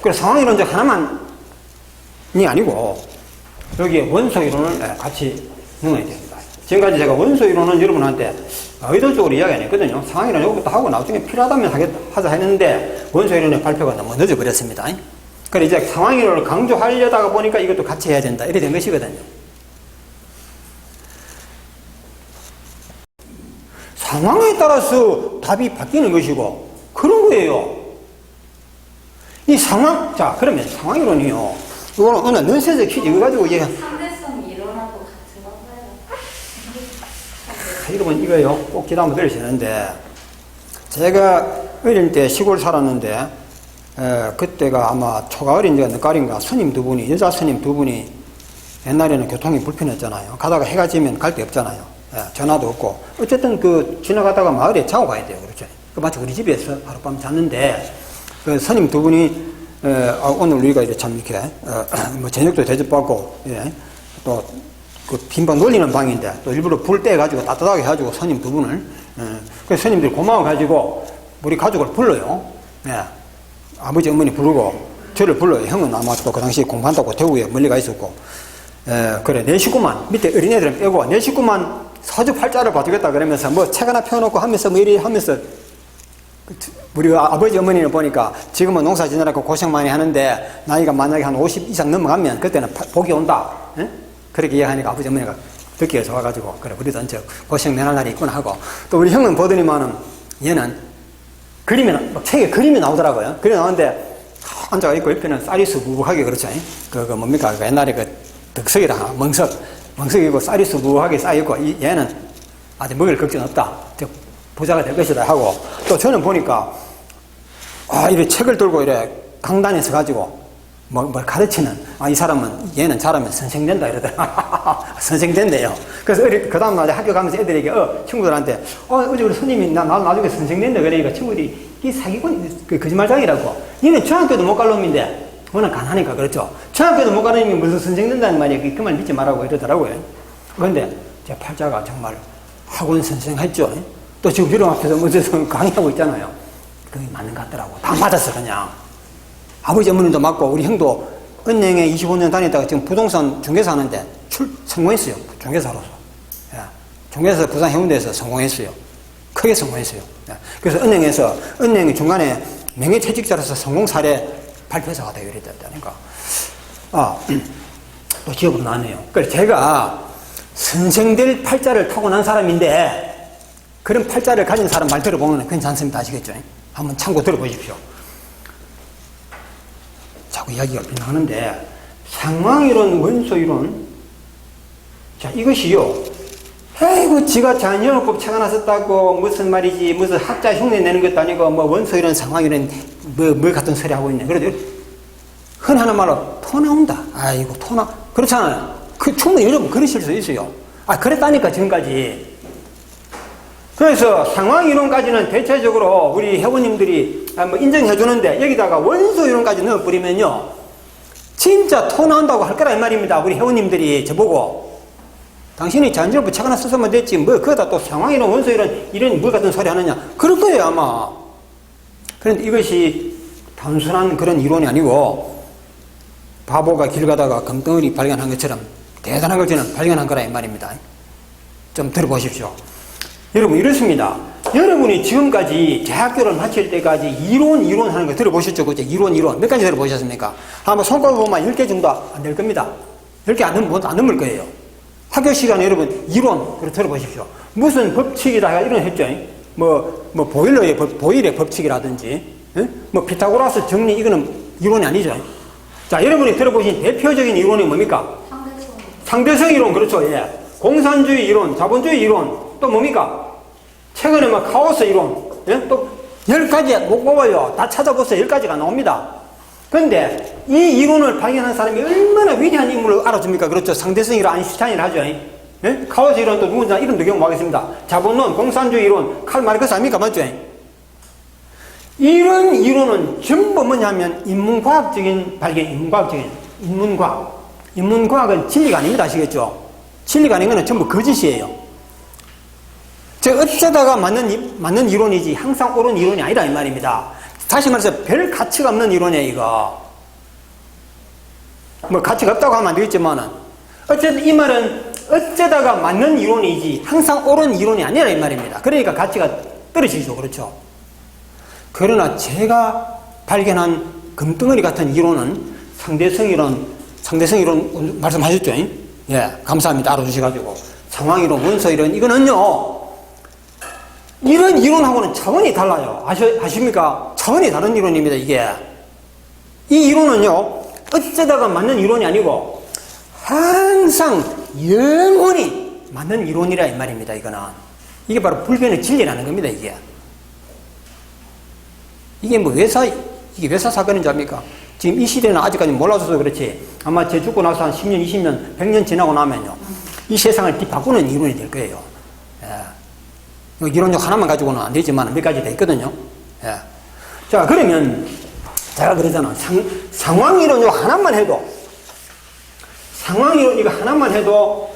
그래서 상황이론적 하나만이 아니고 여기에 원소이론을 같이 넣어야 됩니다. 지금까지 제가 원소이론은 여러분한테 의도적으로 이야기 안 했거든요. 상황이론 이것부터 하고 나중에 필요하다면 하자 했는데 원소이론의 발표가 너무 늦어버렸습니다. 그래서 이제 상황이론을 강조하려다가 보니까 이것도 같이 해야 된다. 이렇게 된 것이거든요. 상황에 따라서 답이 바뀌는 것이고 그런 거예요. 이 상황, 자 그러면 상황이론이요. 이거는 어느 넌센스 퀴즈 이거 가지고 얘기. 상대성 이론하고 같은 건가요? 여러분 이거요. 꼭 기도 한번 들으시는데 제가 어릴 때 시골 살았는데 그때가 아마 초가 어린 지가 늦가린가 스님 두 분이 여자 스님 두 분이 옛날에는 교통이 불편했잖아요. 가다가 해가 지면 갈 데 없잖아요. 전화도 없고 어쨌든 그 지나가다가 마을에 자고 가야 돼요. 그렇죠. 그 마치 우리 집에서 하룻밤 잤는데 그 스님 두 분이 오늘 우리가 이렇게 참 이렇게 뭐 저녁도 대접받고 또 그 빈방 놀리는 방인데 또 일부러 불 떼가지고 따뜻하게 해가지고 스님 두 분을 그 스님들이 고마워가지고 우리 가족을 불러요. 아버지 어머니 부르고 저를 불러요. 형은 아마 또 그 당시 공부한다고 대구에 멀리 가 있었고 그래 내 식구만 밑에 어린애들은 빼고 내 식구만 사주팔자를 봐주겠다 그러면서 뭐 책 하나 펴놓고 하면서 뭐 이리 하면서 우리 아버지 어머니를 보니까 지금은 농사 지느라고 고생 많이 하는데 나이가 만약에 한 50 이상 넘어가면 그때는 복이 온다. 그렇게 이야기하니까 아버지 어머니가 듣기에 좋아가지고 그래 우리도 이제 고생 면할 날이 있구나 하고 또 우리 형은 보더니만은 얘는 그림이 막 책에 그림이 나오더라고요. 그림이 나오는데 앉아가 있고 옆에는 쌀이 수북하게 그렇죠. 그 뭡니까 그 옛날에 그 득석이라 멍석이고 쌀이 수북하게 쌓여있고 얘는 아직 먹을 걱정 없다. 부자가 될 것이다 하고 또 저는 보니까 이래 책을 들고 이래 강단에 서가지고 뭘 가르치는 이 사람은 얘는 잘하면 선생된다 이러더라. 선생된대요. 그래서 그 다음날 학교 가면서 애들에게 친구들한테 어제 우리 스님이 나 나중에 선생된다 그러니까 친구들이 이 사기꾼 그 거짓말장이라고 얘는 중학교도 못 갈 놈인데 워낙 가난하니까 그렇죠. 중학교도 못 가는 놈이 무슨 선생된다는 말이야. 그 말 믿지 말라고 이러더라고요. 그런데 제 팔자가 정말 학원 선생 했죠. 또 지금 비룡 앞에서 어디서 강의하고 있잖아요. 그게 맞는 것 같더라고. 다 맞았어 그냥. 아버지 어머님도 맞고 우리 형도 은행에 25년 다녔다가 지금 부동산 중개사 하는데 성공했어요. 중개사로서. 중개사 부산 해운대에서 성공했어요. 크게 성공했어요. 그래서 은행이 중간에 명예퇴직자로서 성공 사례 발표사가 되어 이랬다니까. 또 기업으로 나왔네요. 그래서 제가 선생될 팔자를 타고난 사람인데 그런 팔자를 가진 사람 말 들어보면 괜찮습니다. 아시겠죠? 한번 참고 들어보십시오. 자꾸 이야기가 빗나가는데 상황이론, 원소이론 자 이것이요 아이고 지가 자연영어법 책 하나 썼다고 무슨 말이지 무슨 학자 흉내 내는 것도 아니고 뭐 원소이론, 상황이론 뭐 같은 소리 하고 있네. 그래도 흔한 말로 토 나온다. 아이고 토나 그렇잖아요. 충분히 여러분 그러실 수 있어요. 그랬다니까 지금까지. 그래서 상황이론까지는 대체적으로 우리 회원님들이 인정해 주는데 여기다가 원소이론까지 넣어버리면요 진짜 토 나온다고 할 거라 이 말입니다. 우리 회원님들이 저보고 당신이 자연정보 책 하나 썼으면 됐지 뭐 그거다 또 상황이론 원소이론 이런 뭐 같은 소리 하느냐 그럴 거예요 아마. 그런데 이것이 단순한 그런 이론이 아니고 바보가 길 가다가 금덩어리 발견한 것처럼 대단한 걸 저는 발견한 거라 이 말입니다. 좀 들어보십시오. 여러분 이렇습니다. 여러분이 지금까지 대학교를 마칠 때까지 이론 하는 거 들어보셨죠? 그죠? 이론 몇 가지 들어보셨습니까? 한번 손가락 보면 10개 정도 안 될 겁니다. 10개 안 넘을 거예요. 학교 시간에 여러분 이론 들어보십시오. 무슨 법칙이다 이런 했죠? 뭐 보일의 법칙이라든지 뭐 피타고라스 정리 이거는 이론이 아니죠. 자 여러분이 들어보신 대표적인 이론이 뭡니까? 상대성 이론 그렇죠. 예. 공산주의 이론, 자본주의 이론 또 뭡니까? 최근에 막 카오스 이론, 예? 또 10가지 못 뽑아요. 다 찾아보세요. 10가지가 나옵니다. 그런데 이 이론을 발견한 사람이 얼마나 위대한 인물을 알아줍니까? 그렇죠. 상대성 이론 아인슈타인을 하죠. 예? 카오스 이론 또 누군지 이름도 기억하겠습니다. 자본론, 공산주의 이론, 칼 마르크스 아닙니까? 맞죠? 이런 이론은 전부 뭐냐면 인문과학적인 발견, 인문과학. 인문과학은 진리가 아닙니다. 아시겠죠? 진리가 아닌 거는 전부 거짓이에요. 어쩌다가 맞는 이론이지 항상 옳은 이론이 아니다 이 말입니다. 다시 말해서 별 가치가 없는 이론이에요 이거. 뭐 가치가 없다고 하면 안 되겠지만은 어쨌든 이 말은 어쩌다가 맞는 이론이지 항상 옳은 이론이 아니라 이 말입니다. 그러니까 가치가 떨어지죠. 그렇죠? 그러나 제가 발견한 금덩어리 같은 이론은 상대성 이론 말씀하셨죠? 예, 감사합니다. 알아주셔가지고. 상황이론, 원소 이론, 이거는요, 이런 이론하고는 차원이 달라요. 아십니까? 차원이 다른 이론입니다, 이게. 이 이론은요, 어쩌다가 맞는 이론이 아니고, 항상 영원히 맞는 이론이라 이 말입니다, 이거는. 이게 바로 불변의 진리라는 겁니다, 이게. 이게 이게 왜 사건인 줄 압니까? 지금 이 시대는 아직까지 몰라서도 그렇지. 아마 제 죽고 나서 한 10년, 20년, 100년 지나고 나면요. 이 세상을 뒤바꾸는 이론이 될 거예요. 예. 이론력 하나만 가지고는 안 되지만 몇 가지 다 있거든요. 예. 자, 그러면 제가 그러잖아. 상황이론 이거 하나만 해도, 상황이론 이거 하나만 해도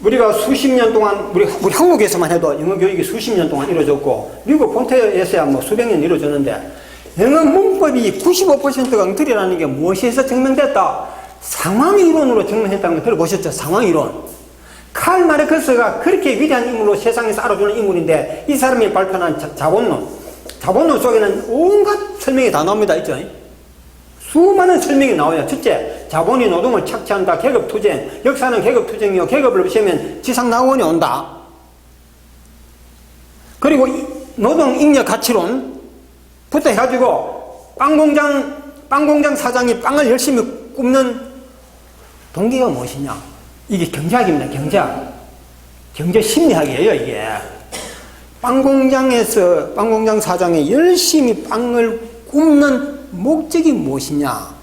우리가 수십 년 동안, 우리 한국에서만 해도 영어 교육이 수십 년 동안 이루어졌고, 미국 본토에서야 뭐 수백 년 이루어졌는데, 영어 문법이 95%가 엉터리라는 게 무엇에서 증명됐다? 상황이론으로 증명했다는 거 들어보셨죠? 상황이론. 칼 마르크스가 그렇게 위대한 인물로 세상에서 알아주는 인물인데, 이 사람이 발표한 자본론 속에는 온갖 설명이 다 나옵니다. 있죠? 수많은 설명이 나와요. 첫째, 자본이 노동을 착취한다. 계급투쟁. 역사는 계급투쟁이요. 계급을 없애면 지상낙원이 온다. 그리고 노동 잉여 가치론 부터 해가지고 빵공장 사장이 빵을 열심히 굽는 동기가 무엇이냐? 이게 경제학입니다. 경제 심리학이에요. 이게 빵공장 사장이 열심히 빵을 굽는 목적이 무엇이냐?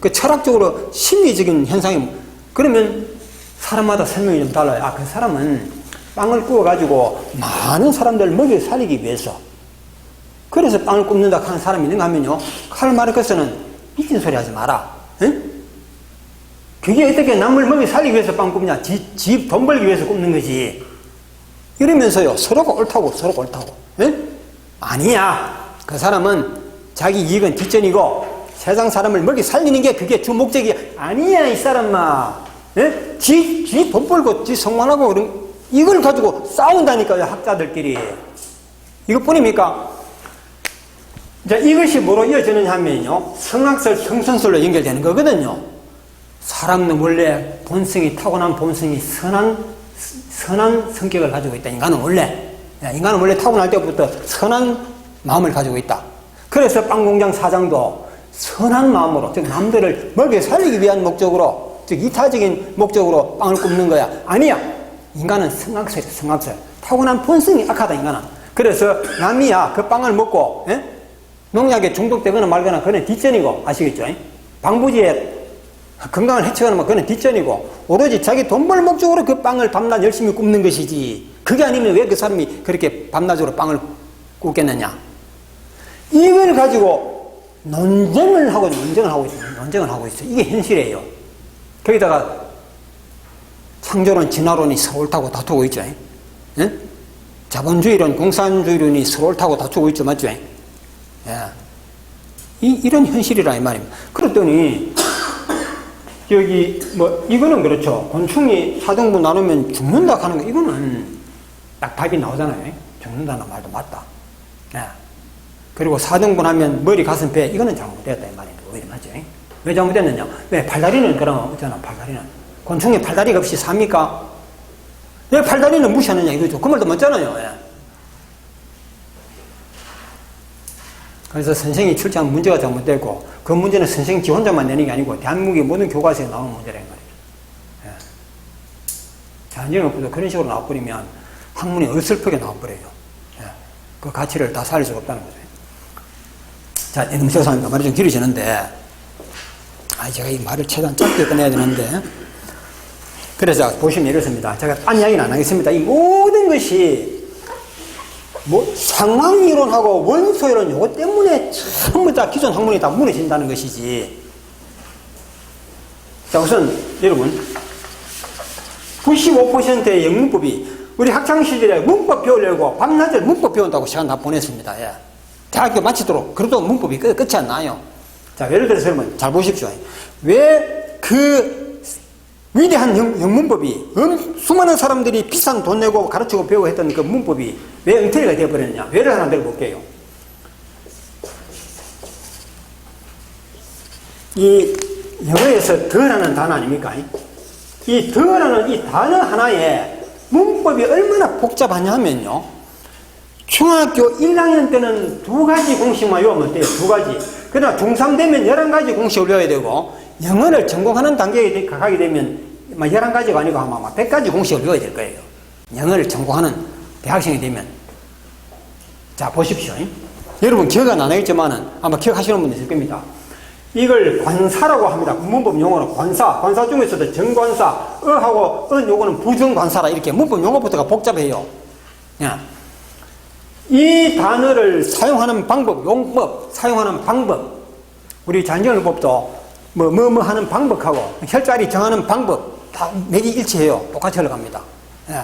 그 철학적으로 심리적인 현상이, 그러면 사람마다 설명이 좀 달라요. 아, 그 사람은 빵을 구워가지고 많은 사람들을 먹여 살리기 위해서, 그래서 빵을 굽는다 하는 사람이 있는가 하면요, 칼 마르크스는 미친 소리 하지 마라. 응? 그게 어떻게 남을 먹여 살리기 위해서 빵 굽냐? 집 돈 벌기 위해서 굽는 거지. 이러면서요, 서로가 옳다고. 응? 아니야. 그 사람은 자기 이익은 뒷전이고 세상 사람을 먹여 살리는 게 그게 주 목적이 아니야. 이 사람아. 예? 지 돈 벌고 지 성공하고 이걸 가지고 싸운다니까요. 학자들끼리. 이것뿐입니까? 자, 이것이 뭐로 이어지느냐 하면요, 성악설, 성선설로 연결되는 거거든요. 사람은 원래 본성이, 타고난 본성이 선한 성격을 가지고 있다. 인간은 원래 타고날 때부터 선한 마음을 가지고 있다. 그래서 빵공장 사장도 선한 마음으로, 즉 남들을 먹여 살리기 위한 목적으로, 즉 이타적인 목적으로 빵을 굽는 거야. 아니야. 인간은 성악설. 타고난 본성이 악하다, 인간은. 그래서 남이야 그 빵을 먹고 농약에 중독되거나 말거나 그건 뒷전이고, 아시겠죠? 방부제에 건강을 해치거나 그건 뒷전이고, 오로지 자기 돈 벌 목적으로 그 빵을 밤낮 열심히 굽는 것이지, 그게 아니면 왜 그 사람이 그렇게 밤낮으로 빵을 굽겠느냐? 이걸 가지고 논쟁을 하고 있어요. 이게 현실이에요. 거기다가 창조론, 진화론이 서로 옳다고 다투고 있죠. 예? 자본주의론, 공산주의론이 서로 옳다고 다투고 있죠. 맞죠? 예. 이런 현실이라 이 말입니다. 그랬더니 이거는 그렇죠. 곤충이 4등분 나누면 죽는다 하는 거, 이거는 딱 답이 나오잖아요. 죽는다는 말도 맞다. 예. 그리고 4등분 하면 머리, 가슴, 배, 이거는 잘못됐다 이 말입니다. 왜 맞죠? 왜 잘못됐느냐? 왜 팔다리는 그럼 없잖아. 팔다리는 곤충이 팔다리가 없이 삽니까? 왜 팔다리는 무시하느냐 이거죠. 그 말도 맞잖아요. 예. 그래서 선생이 출제한 문제가 잘못됐고, 그 문제는 선생 지 혼자만 내는 게 아니고 대한민국의 모든 교과서에 나오는 문제라는 말이에요. 예. 자연정학부도 그런 식으로 나와버리면 학문이 어설프게 나와버려요. 예. 그 가치를 다 살릴 수가 없다는 거죠. 자, 너무 죄송합니다. 말이 좀 길어지는데, 제가 이 말을 최대한 짧게 끝내야 되는데, 그래서 보시면 이렇습니다. 제가 딴 이야기는 안 하겠습니다. 이 모든 것이 뭐 상황이론하고 원소이론 요거 때문에 전부 다 기존 학문이 다 무너진다는 것이지. 자, 우선 여러분 95%의 영문법이 우리 학창시절에 문법 배우려고 밤낮을 문법 배운다고 시간 다 보냈습니다. 예. 대학교 마치도록 그래도 문법이 끝이 안 나요. 자, 예를 들어서 여러분 잘 보십시오. 왜 그 위대한 영문법이 수많은 사람들이 비싼 돈 내고 가르치고 배우고 했던 그 문법이 왜 엉터리가 되어버렸느냐. 예를 하나 들어볼게요. 이 영어에서 더라는 단어 아닙니까? 이 더라는 이 단어 하나에 문법이 얼마나 복잡하냐 하면요. 중학교 1학년 때는 2가지 공식만 외우면 돼요. 2가지. 그러나 중3 되면 11가지 공식을 외워야 되고, 영어를 전공하는 단계에 가게 되면 11가지가 아니고 아마 100가지 공식을 외워야 될 거예요. 영어를 전공하는 대학생이 되면. 자, 보십시오. 여러분 기억 안 나겠지만은 아마 기억하시는 분들 있을 겁니다. 이걸 관사라고 합니다. 문법 용어는 관사. 관사 중에서도 정관사, 어하고 은 요거는 부정관사라. 이렇게 문법 용어부터가 복잡해요. 야. 이 단어를 사용하는 방법, 용법, 사용하는 방법, 우리 잔정을법도 뭐 하는 방법하고 혈자리 정하는 방법 다 매기 일치해요. 똑같이 흘러갑니다. 예.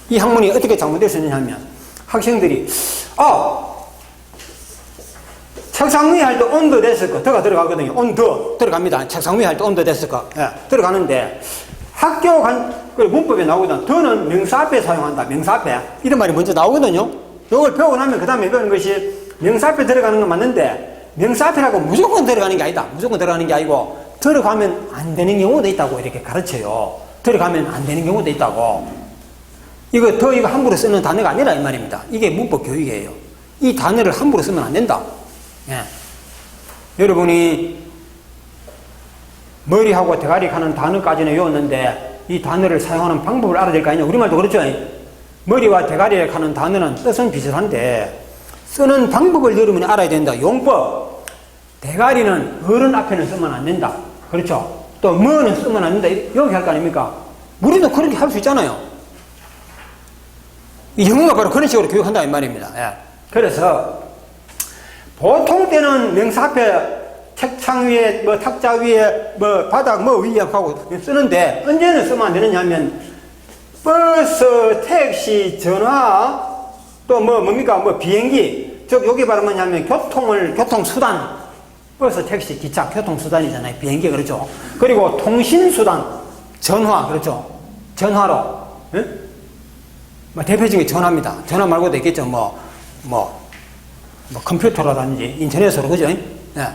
이 학문이 어떻게 잘못될 수 있느냐 하면 학생들이 책상 위에 할 때 온도 됐을 거 더가 들어가거든요. 온도 들어갑니다. 책상 위에 할 때 온도 됐을 거 들어가는데 학교 문법에 나오거든. 더는 명사 앞에 사용한다. 명사 앞에 이런 말이 먼저 나오거든요. 이걸 배우고 나면 그 다음에 배우는 것이 명사 앞에 들어가는 건 맞는데 명사 앞이라고 무조건 들어가는 게 아니다. 무조건 들어가는 게 아니고 들어가면 안 되는 경우도 있다고 이렇게 가르쳐요. 들어가면 안 되는 경우도 있다고. 이거 함부로 쓰는 단어가 아니라 이 말입니다. 이게 문법 교육이에요. 이 단어를 함부로 쓰면 안 된다. 예. 여러분이 머리하고 대가리 가는 단어까지는 외웠는데 이 단어를 사용하는 방법을 알아야 될 거 아니냐. 우리말도 그렇죠. 머리와 대가리에 가는 단어는 뜻은 비슷한데 쓰는 방법을 여러분이 알아야 된다. 용법. 대가리는 어른 앞에는 쓰면 안 된다. 그렇죠. 또 뭐는 쓰면 안 된다. 이렇게 할 거 아닙니까? 우리도 그렇게 할 수 있잖아요. 이 영어가 바로 그런 식으로 교육한다 이 말입니다. 예. 그래서 보통 때는 명사 앞에 책상 위에 탁자 위에 바닥 위에 하고 쓰는데 언제는 쓰면 안 되느냐 하면 버스, 택시, 전화 또 뭡니까 비행기 즉 여기 바로 뭐냐면 교통수단 버스, 택시, 기차 교통수단이잖아요. 비행기 그렇죠. 그리고 통신수단 전화 그렇죠. 전화로 대표적인 전화입니다. 전화 말고도 있겠죠. 컴퓨터라든지 인터넷으로 그죠? 네.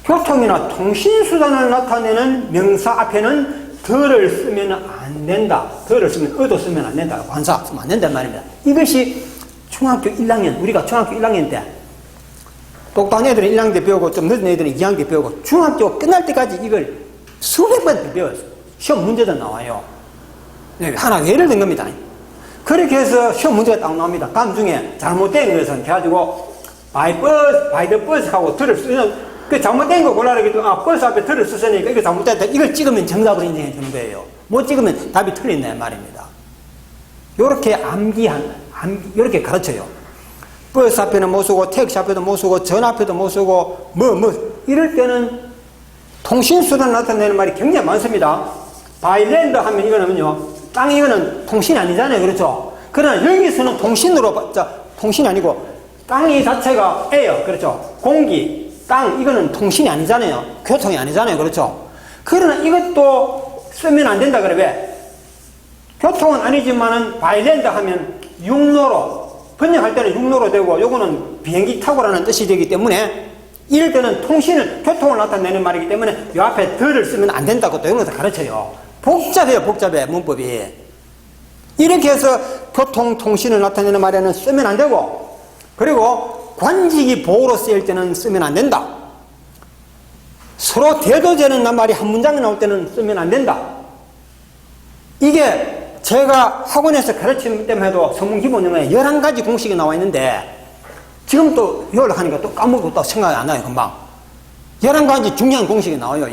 교통이나 통신수단을 나타내는 명사 앞에는 더를 쓰면 안 된다. 더를 쓰면 어도 쓰면 안 된다. 관사 쓰면 안 된단 말입니다. 이것이 중학교 1학년 우리가 중학교 1학년 때 똑똑한 애들은 1학년 때 배우고 좀 늦은 애들은 2학년 때 배우고 중학교 끝날 때까지 이걸 수백 번 배웠어요. 시험 문제도 나와요. 네, 하나 예를 든 겁니다. 그렇게 해서 시험 문제가 딱 나옵니다. 다음 중에 잘못된 것은 해가지고 바이 더 버스 하고 들을 쓰는 그 잘못된 거 골라라 해도 버스 앞에 들을 쓰으니까 이거 잘못됐다. 이걸 찍으면 정답을 인정해 주는 거예요. 못 찍으면 답이 틀린다 말입니다. 요렇게 요렇게 가르쳐요. 버스 앞에는 못 쓰고 택시 앞에도 못 쓰고 전화 앞에도 못 쓰고 이럴 때는 통신수단 나타내는 말이 굉장히 많습니다. 바이랜드 하면 이거는요 땅 이거는 통신이 아니잖아요. 그렇죠. 그러나 여기서는 통신이 아니고 땅이 자체가 에어 그렇죠. 공기 땅 이거는 통신이 아니잖아요. 교통이 아니잖아요. 그렇죠. 그러나 이것도 쓰면 안 된다 그래. 왜? 교통은 아니지만은 바이랜드 하면 육로로 번역할 때는 육로로 되고 요거는 비행기 타고라는 뜻이 되기 때문에 이럴 때는 교통을 나타내는 말이기 때문에 요 앞에 더를 쓰면 안 된다고 또 영어에서 가르쳐요. 복잡해 문법이. 이렇게 해서 교통 통신을 나타내는 말에는 쓰면 안 되고 그리고 관직이 보호로 쓰일 때는 쓰면 안 된다. 서로 대도되는 말이 한 문장에 나올 때는 쓰면 안 된다. 이게 제가 학원에서 가르치는 때만 해도 성문 기본영어에 11가지 공식이 나와 있는데 지금 또 연락하니까 또 까먹고 또 생각이 안 나요. 금방 11가지 중요한 공식이 나와요.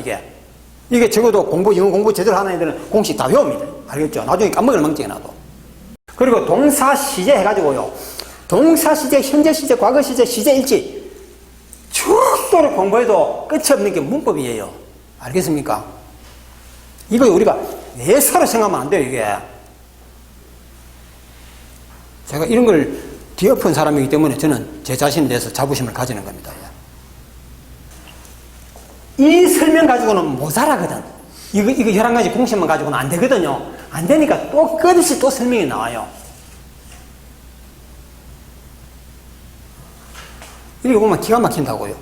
이게 적어도 영어 공부 제대로 하는 애들은 공식 다 외웁니다. 알겠죠? 나중에 까먹을 망정이 나도. 그리고 동사 시제 해가지고요. 동사 시제, 현재 시제, 과거 시제, 시제 일치. 죽도록 공부해도 끝이 없는 게 문법이에요. 알겠습니까? 이거 우리가 예사로 생각하면 안 돼요, 이게. 제가 이런 걸 뒤엎은 사람이기 때문에 저는 제 자신에 대해서 자부심을 가지는 겁니다. 이 설명 가지고는 모자라거든. 이거 11가지 공식만 가지고는 안 되거든요. 안 되니까 또 끝없이 또 설명이 나와요. 이렇게 보면 기가 막힌다고요.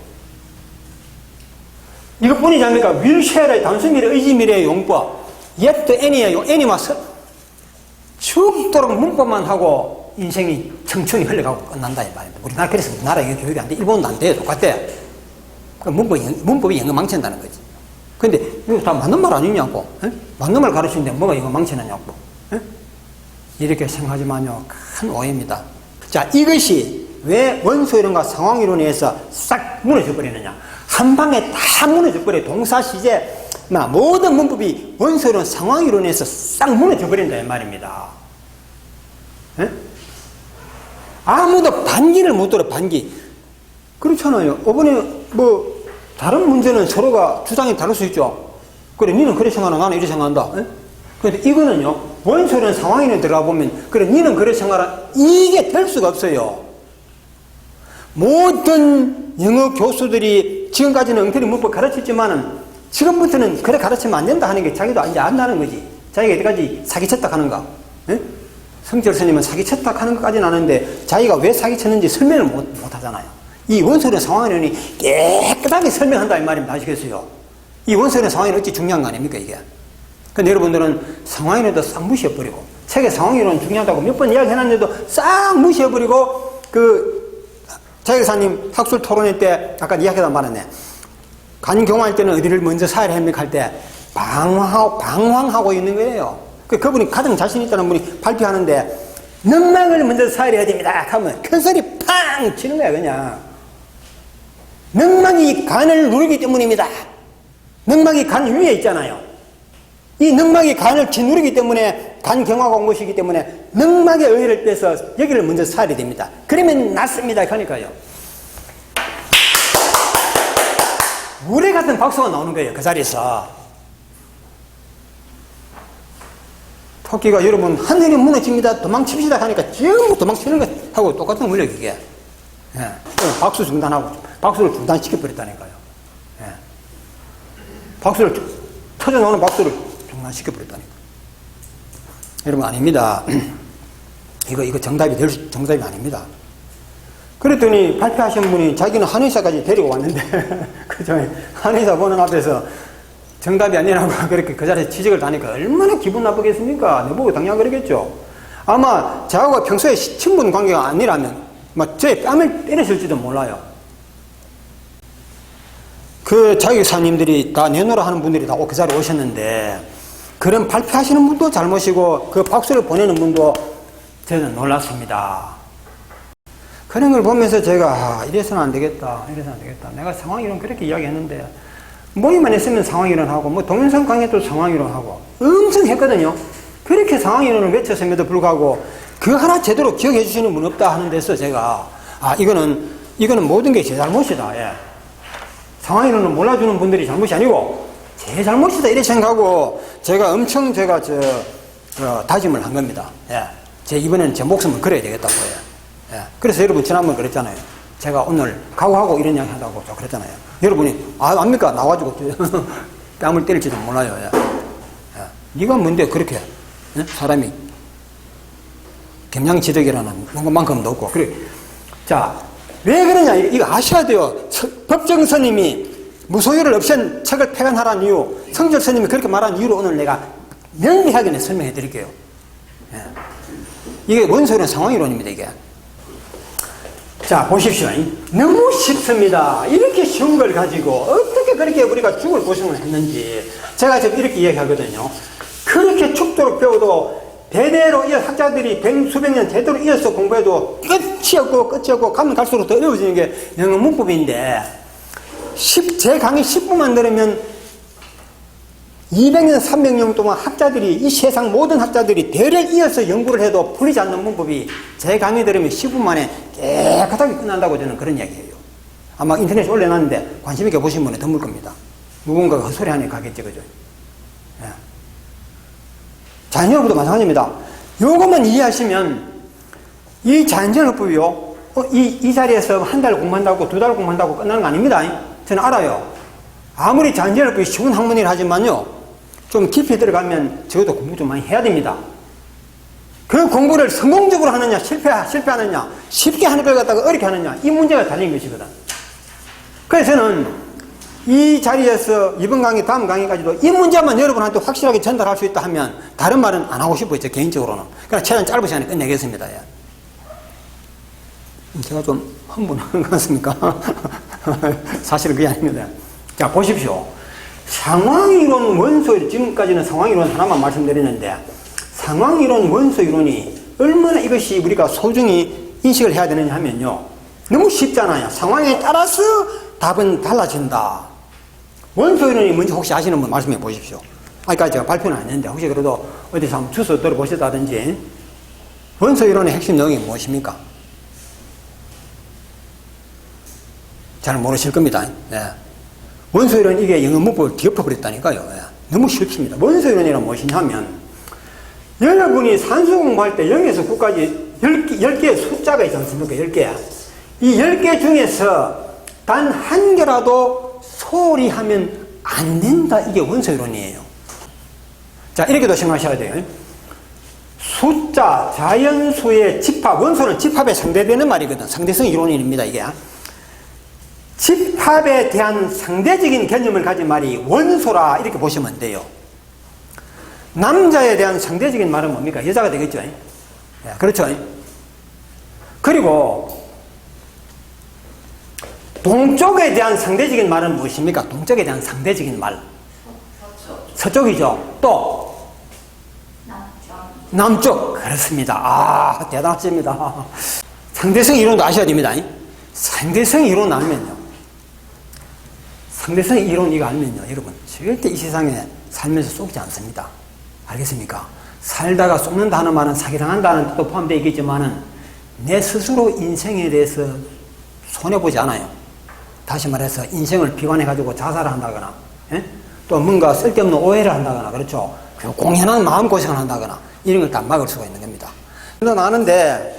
이것뿐이지 않습니까? 윌쉐어의 단수미래, 의지미래의 용법, yet any예요. any와 죽도록 문법만 하고 인생이 청춘이 흘러가고 끝난다 이 말입니다. 우리나라 그래서 우리나라 이게 교육이 안 돼. 일본도 안 돼요. 똑같대. 문법이 영어 망친다는 거지. 근데 이거 다 맞는 말 아니냐고. 에? 맞는 말 가르치는데 뭐가 영어 망치느냐고. 에? 이렇게 생각하지만요. 큰 오해입니다. 자, 이것이 왜 원소이론과 상황이론에 의해서 싹 무너져 버리느냐. 한 방에 다 무너져 버려. 동사, 시제, 모든 문법이 원소이론, 상황이론에 의해서 싹 무너져 버린다 이 말입니다. 에? 아무도 반기를 못 들어, 반기. 그렇잖아요. 이번에 다른 문제는 서로가 주장이 다를 수 있죠. 그래, 니는 그래 생각하나, 나는 이래 생각한다. 에? 그런데 이거는요, 원소이론, 상황이론 들어가 보면, 그래, 니는 그래 생각하나, 이게 될 수가 없어요. 모든 영어 교수들이 지금까지는 엉터리 문법 가르쳤지만은, 지금부터는 그래 가르치면 안 된다 하는 게 자기도 이제 안다는 거지. 자기가 여태까지 사기쳤다 하는가. 에? 성철 스님은 사기쳤다 하는 것까지는 아는데 자기가 왜 사기쳤는지 설명을 못 하잖아요. 이 원소이론 상황이론이 깨끗하게 설명한다 이 말입니다. 아시겠어요? 이 원소이론 상황이론 어찌 중요한 거 아닙니까 이게? 근데 여러분들은 상황이론도 싹 무시해버리고 책에 상황이론 중요하다고 몇 번 이야기해놨는데도 싹 무시해버리고 자기사님 학술 토론회 때 아까 이야기하다 말았네. 간경화할 때는 어디를 먼저 사야를 합니까 할 때 방황하고 있는 거예요. 그분이 가장 자신 있다는 분이 발표하는데 능망을 먼저 사야해야 됩니다 하면 큰 소리 팡 치는 거야 그냥. 능망이 간을 누르기 때문입니다. 능망이 간 위에 있잖아요. 이 능망이 간을 짓누르기 때문에 간 경화가 온 것이기 때문에 능망의 의의를 빼서 여기를 먼저 사야 됩니다. 그러면 낫습니다. 그러니까요. 물에 같은 박수가 나오는 거예요. 그 자리에서. 토끼가 여러분 하늘이 무너집니다. 도망칩시다 하니까 전부 도망치는 것하고 똑같은 원리예요. 이게. 예. 박수 중단하고 박수를 중단시켜버렸다니까요. 예. 박수를 터져 나오는 박수를 중단시켜버렸다니까. 여러분 아닙니다. 이거 정답이 아닙니다. 그랬더니 발표하신 분이 자기는 한의사까지 데리고 왔는데 그죠? 한의사 보는 앞에서 정답이 아니라고 그렇게 그 자리에 취직을 다니까 얼마나 기분 나쁘겠습니까? 내보고 당연히 그러겠죠. 아마 저하고 평소에 친분 관계가 아니라면 제 뺨을 때렸을지도 몰라요. 그 자기사님들이 다 내노라 하는 분들이 다 그 자리에 오셨는데 그런 발표하시는 분도 잘못이고 그 박수를 보내는 분도 저는 놀랐습니다. 그런 걸 보면서 제가 이래서는 안 되겠다. 내가 상황이론 그렇게 이야기했는데 모의만 했으면 상황이론하고 동영상 강의도 상황이론하고 엄청 했거든요. 그렇게 상황이론을 외쳤음에도 불구하고 그 하나 제대로 기억해 주시는 분 없다 하는 데서 제가 이거는 모든 게 제 잘못이다. 예. 상황이론을 몰라주는 분들이 잘못이 아니고 제 잘못이다 이렇게 생각하고 제가 엄청 다짐을 한 겁니다. 예. 이번에는 제 목숨을 걸어야 되겠다고요. 예. 그래서 여러분 지난번 그랬잖아요. 제가 오늘 각오하고 이런 이야기 한다고 저 그랬잖아요. 여러분이 압니까? 나와가지고 뺨을 때릴지도 몰라요. 예. 예. 네가 뭔데 그렇게 예? 사람이 gem양지덕이라는 것만큼도 없고 그래. 자, 왜 그러냐 이거 아셔야 돼요. 법정 스님이 무소유를 없앤 책을 폐간하라는 이유, 성적 스님이 그렇게 말한 이유로 오늘 내가 명쾌하게 설명해 드릴게요. 예. 이게 원소이론 상황이론입니다. 이게. 자, 보십시오. 너무 쉽습니다. 이렇게 쉬운 걸 가지고 어떻게 그렇게 우리가 죽을 고생을 했는지 제가 지금 이렇게 이야기하거든요. 그렇게 죽도록 배워도 대대로 학자들이 수백 년 대대로 이어서 공부해도 끝이 없고 가면 갈수록 더 어려워지는 게 영어 문법인데 제 강의 10분만 들으면 200년, 300년 동안 학자들이, 이 세상 모든 학자들이 대를 이어서 연구를 해도 풀리지 않는 문법이 제 강의 들으면 10분 만에 깨끗하게 끝난다고 저는 그런 이야기예요. 아마 인터넷에 올려놨는데 관심 있게 보신 분이 드물 겁니다. 누군가가 헛소리 하니 가겠지, 그죠? 예. 자연정보도 마찬가지입니다. 요것만 이해하시면 이 자연정보법이요, 이 자리에서 한 달 공부한다고, 2달 공부한다고 끝나는 거 아닙니다. 저는 알아요. 아무리 자연정보법이 쉬운 학문이라 하지만요, 좀 깊이 들어가면 적어도 공부 좀 많이 해야 됩니다. 그 공부를 성공적으로 하느냐, 실패하느냐, 쉽게 하는 걸 갖다가 어렵게 하느냐, 이 문제가 달린 것이거든. 그래서 저는 이 자리에서 이번 강의, 다음 강의까지도 이 문제만 여러분한테 확실하게 전달할 수 있다 하면 다른 말은 안 하고 싶어요, 저 개인적으로는. 그러나 최대한 짧은 시간에 끝내겠습니다. 예. 제가 좀 흥분한 것 같습니까? 사실은 그게 아닙니다. 자, 보십시오. 상황이론, 원소이론, 지금까지는 상황이론 하나만 말씀드리는데, 상황이론, 원소이론이 얼마나 이것이 우리가 소중히 인식을 해야 되느냐 하면요, 너무 쉽잖아요. 상황에 따라서 답은 달라진다. 원소이론이 뭔지 혹시 아시는 분 말씀해 보십시오. 아직까지 제가 발표는 안 했는데 혹시 그래도 어디서 한번 주소 들어보셨다든지. 원소이론의 핵심 내용이 무엇입니까? 잘 모르실 겁니다. 네. 원소이론, 이게 영어 문법을 뒤엎어버렸다니까요. 네. 너무 쉽습니다. 원소이론이란 무엇이냐면, 여러분이 산수 공부할 때 0에서 9까지 10개의 숫자가 있지 않습니까? 10개. 이 10개 중에서 단 한 개라도 소홀히하면 안 된다. 이게 원소이론이에요. 자, 이렇게도 생각하셔야 돼요. 숫자, 자연수의 집합, 원소는 집합에 상대되는 말이거든. 상대성 이론입니다, 이게. 집합에 대한 상대적인 개념을 가진 말이 원소라, 이렇게 보시면 돼요. 남자에 대한 상대적인 말은 뭡니까? 여자가 되겠죠. 예, 그렇죠. 그리고 동쪽에 대한 상대적인 말은 무엇입니까? 동쪽에 대한 상대적인 말. 서쪽이죠. 또 남쪽. 그렇습니다. 아, 대단하십니다. 상대성 이론도 아셔야 됩니다. 상대성 이론 알면요, 상대성 이론 이거 알면요, 여러분 절대 이 세상에 살면서 속지 않습니다. 알겠습니까? 살다가 속는다는 말은 사기당한다는 뜻도 포함되어 있겠지만은 내 스스로 인생에 대해서 손해보지 않아요. 다시 말해서 인생을 비관해가지고 자살을 한다거나, 예? 또 뭔가 쓸데없는 오해를 한다거나, 그렇죠? 공연한 마음고생을 한다거나, 이런 걸 다 막을 수가 있는 겁니다. 그래서 아는데,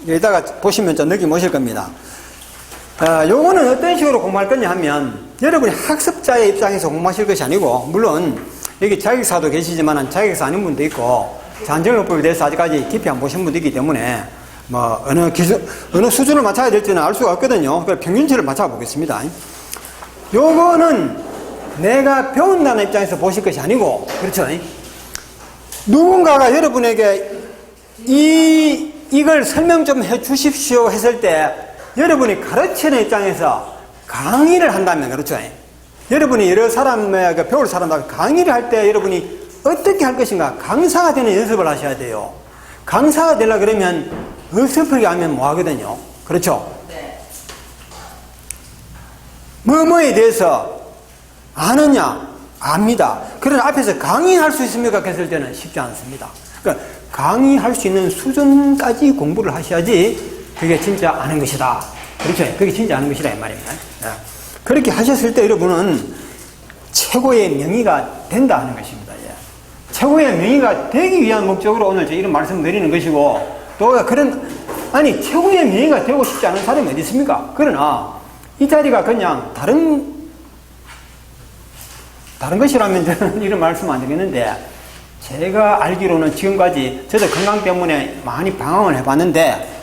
여기다가 보시면 좀 느낌 오실 겁니다. 요거는 어떤 식으로 공부할 거냐 하면, 여러분이 학습자의 입장에서 공부하실 것이 아니고, 물론 여기 자격사도 계시지만 자격사 아닌 분도 있고, 자연정보법에 대해서 아직까지 깊이 안 보신 분도 있기 때문에 뭐 어느 수준을 맞춰야 될지는 알 수가 없거든요. 그래서 평균치를 맞춰 보겠습니다. 요거는 내가 배운다는 입장에서 보실 것이 아니고, 그렇죠? 누군가가 여러분에게 이걸 설명 좀 해 주십시오 했을 때, 여러분이 가르치는 입장에서 강의를 한다면, 그렇죠? 여러분이 여러 사람에게 배울 사람과 강의를 할 때 여러분이 어떻게 할 것인가, 강사가 되는 연습을 하셔야 돼요. 강사가 되려고 그러면 어설프게 하면 뭐 하거든요. 그렇죠? 네. 뭐뭐에 대해서 아느냐? 압니다. 그러나 앞에서 강의할 수 있습니까? 했을 때는 쉽지 않습니다. 그러니까 강의할 수 있는 수준까지 공부를 하셔야지 그게 진짜 아는 것이다. 그렇죠? 그게 진짜 아는 것이다, 이 말입니다. 그렇게 하셨을 때 여러분은 최고의 명의가 된다 하는 것입니다. 예. 최고의 명의가 되기 위한 목적으로 오늘 저 이런 말씀을 드리는 것이고, 또 아니, 최고의 명의가 되고 싶지 않은 사람이 어디 있습니까? 그러나 이 자리가 그냥 다른 것이라면 저는 이런 말씀 안 드리는데, 제가 알기로는 지금까지 저도 건강 때문에 많이 방황을 해봤는데,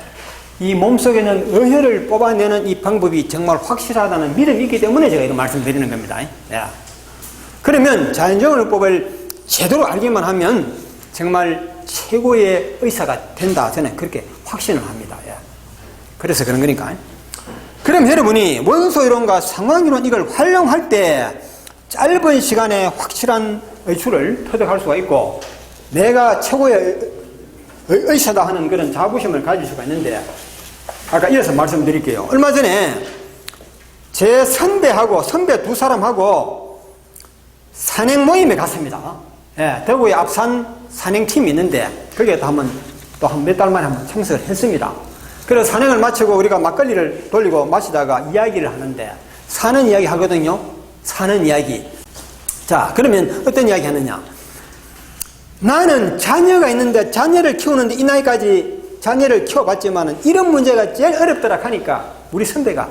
이 몸속에는 의혈을 뽑아내는 이 방법이 정말 확실하다는 믿음이 있기 때문에 제가 이런 말씀 드리는 겁니다. 네. 그러면 자연정보법을 제대로 알기만 하면 정말 최고의 의사가 된다, 저는 그렇게 확신을 합니다. 예. 그래서 그런 거니까. 그럼 여러분이 원소이론과 상황이론 이걸 활용할 때 짧은 시간에 확실한 의출을 터득할 수가 있고, 내가 최고의 의사다 하는 그런 자부심을 가질 수가 있는데, 아까 이어서 말씀드릴게요. 얼마 전에 제 선배 두 사람하고 산행 모임에 갔습니다. 예, 대구에 앞산 산행팀이 있는데 거기에 한번 또 한 몇 달 만에 한번 참석을 했습니다. 그래서 산행을 마치고 우리가 막걸리를 돌리고 마시다가 이야기를 하는데 사는 이야기 하거든요. 사는 이야기. 자, 그러면 어떤 이야기 하느냐. 나는 자녀가 있는데 자녀를 키우는데 이 나이까지 자녀를 키워봤지만은 이런 문제가 제일 어렵더라 하니까 우리 선배가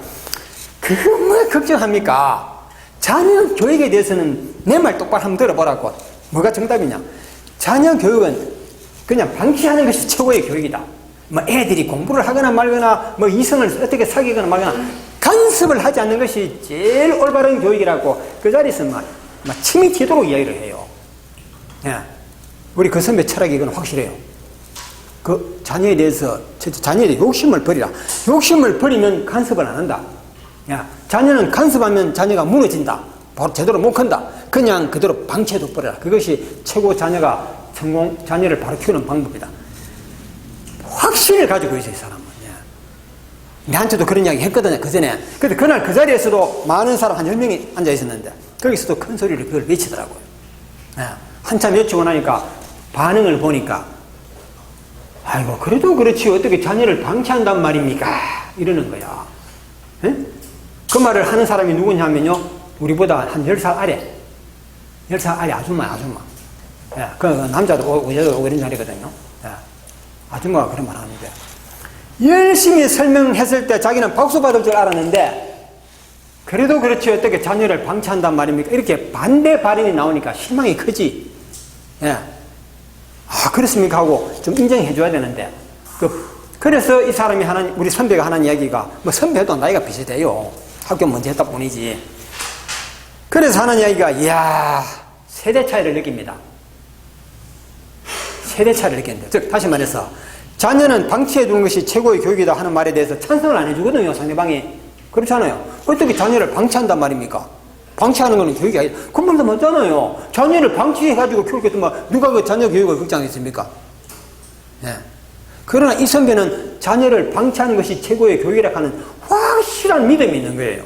그거 뭐 걱정합니까? 자녀 교육에 대해서는 내 말 똑바로 한번 들어보라고. 뭐가 정답이냐? 자녀 교육은 그냥 방치하는 것이 최고의 교육이다. 뭐 애들이 공부를 하거나 말거나 뭐 이성을 어떻게 사귀거나 말거나 간섭을 하지 않는 것이 제일 올바른 교육이라고 그 자리에서 막 침이 튀도록 이야기를 해요. 예. 우리 그 선배 철학이 이건 확실해요. 그 자녀에 대해서 자녀에 대해 욕심을 버리라. 욕심을 버리면 간섭을 안 한다. 야, 자녀는 간섭하면 자녀가 무너진다. 바로 제대로 못 큰다. 그냥 그대로 방치해둬 버려라. 그것이 최고 자녀를 바로 키우는 방법이다. 확신을 가지고 있어요, 이 사람은. 예. 나한테도 그런 이야기 했거든요, 그 전에. 근데 그날 그 자리에서도 많은 사람 한 10명이 앉아 있었는데, 거기서도 큰 소리를 그걸 외치더라고요. 예. 한참 외치고 나니까 반응을 보니까, 아이고, 그래도 그렇지, 어떻게 자녀를 방치한단 말입니까? 이러는 거야. 예? 그 말을 하는 사람이 누구냐면요, 우리보다 한 10살 아래. 10살 아래 아줌마. 예. 그 남자도 여자도 어린 자리거든요. 예. 아줌마가 그런 말 하는데, 열심히 설명했을 때 자기는 박수 받을 줄 알았는데, 그래도 그렇지, 어떻게 자녀를 방치한단 말입니까? 이렇게 반대 발언이 나오니까 실망이 크지. 예. 아, 그렇습니까? 하고 좀 인정해줘야 되는데, 그래서 이 사람이 우리 선배가 하는 이야기가, 뭐 선배도 나이가 비슷해요. 학교 먼저 했다 뿐이지. 그래서 하는 이야기가, 이야, 세대 차이를 느낍니다. 세대 차이를 느끼는데, 즉, 다시 말해서, 자녀는 방치해 두는 것이 최고의 교육이다 하는 말에 대해서 찬성을 안 해주거든요, 상대방이. 그렇잖아요. 어떻게 자녀를 방치한단 말입니까? 방치하는 거는 교육이 아니다. 그 말도 맞잖아요. 자녀를 방치해가지고 키우겠더만, 누가 그 자녀 교육을 걱정했습니까? 예. 그러나 이 선배는 자녀를 방치하는 것이 최고의 교육이라 하는 확실한 믿음이 있는 거예요.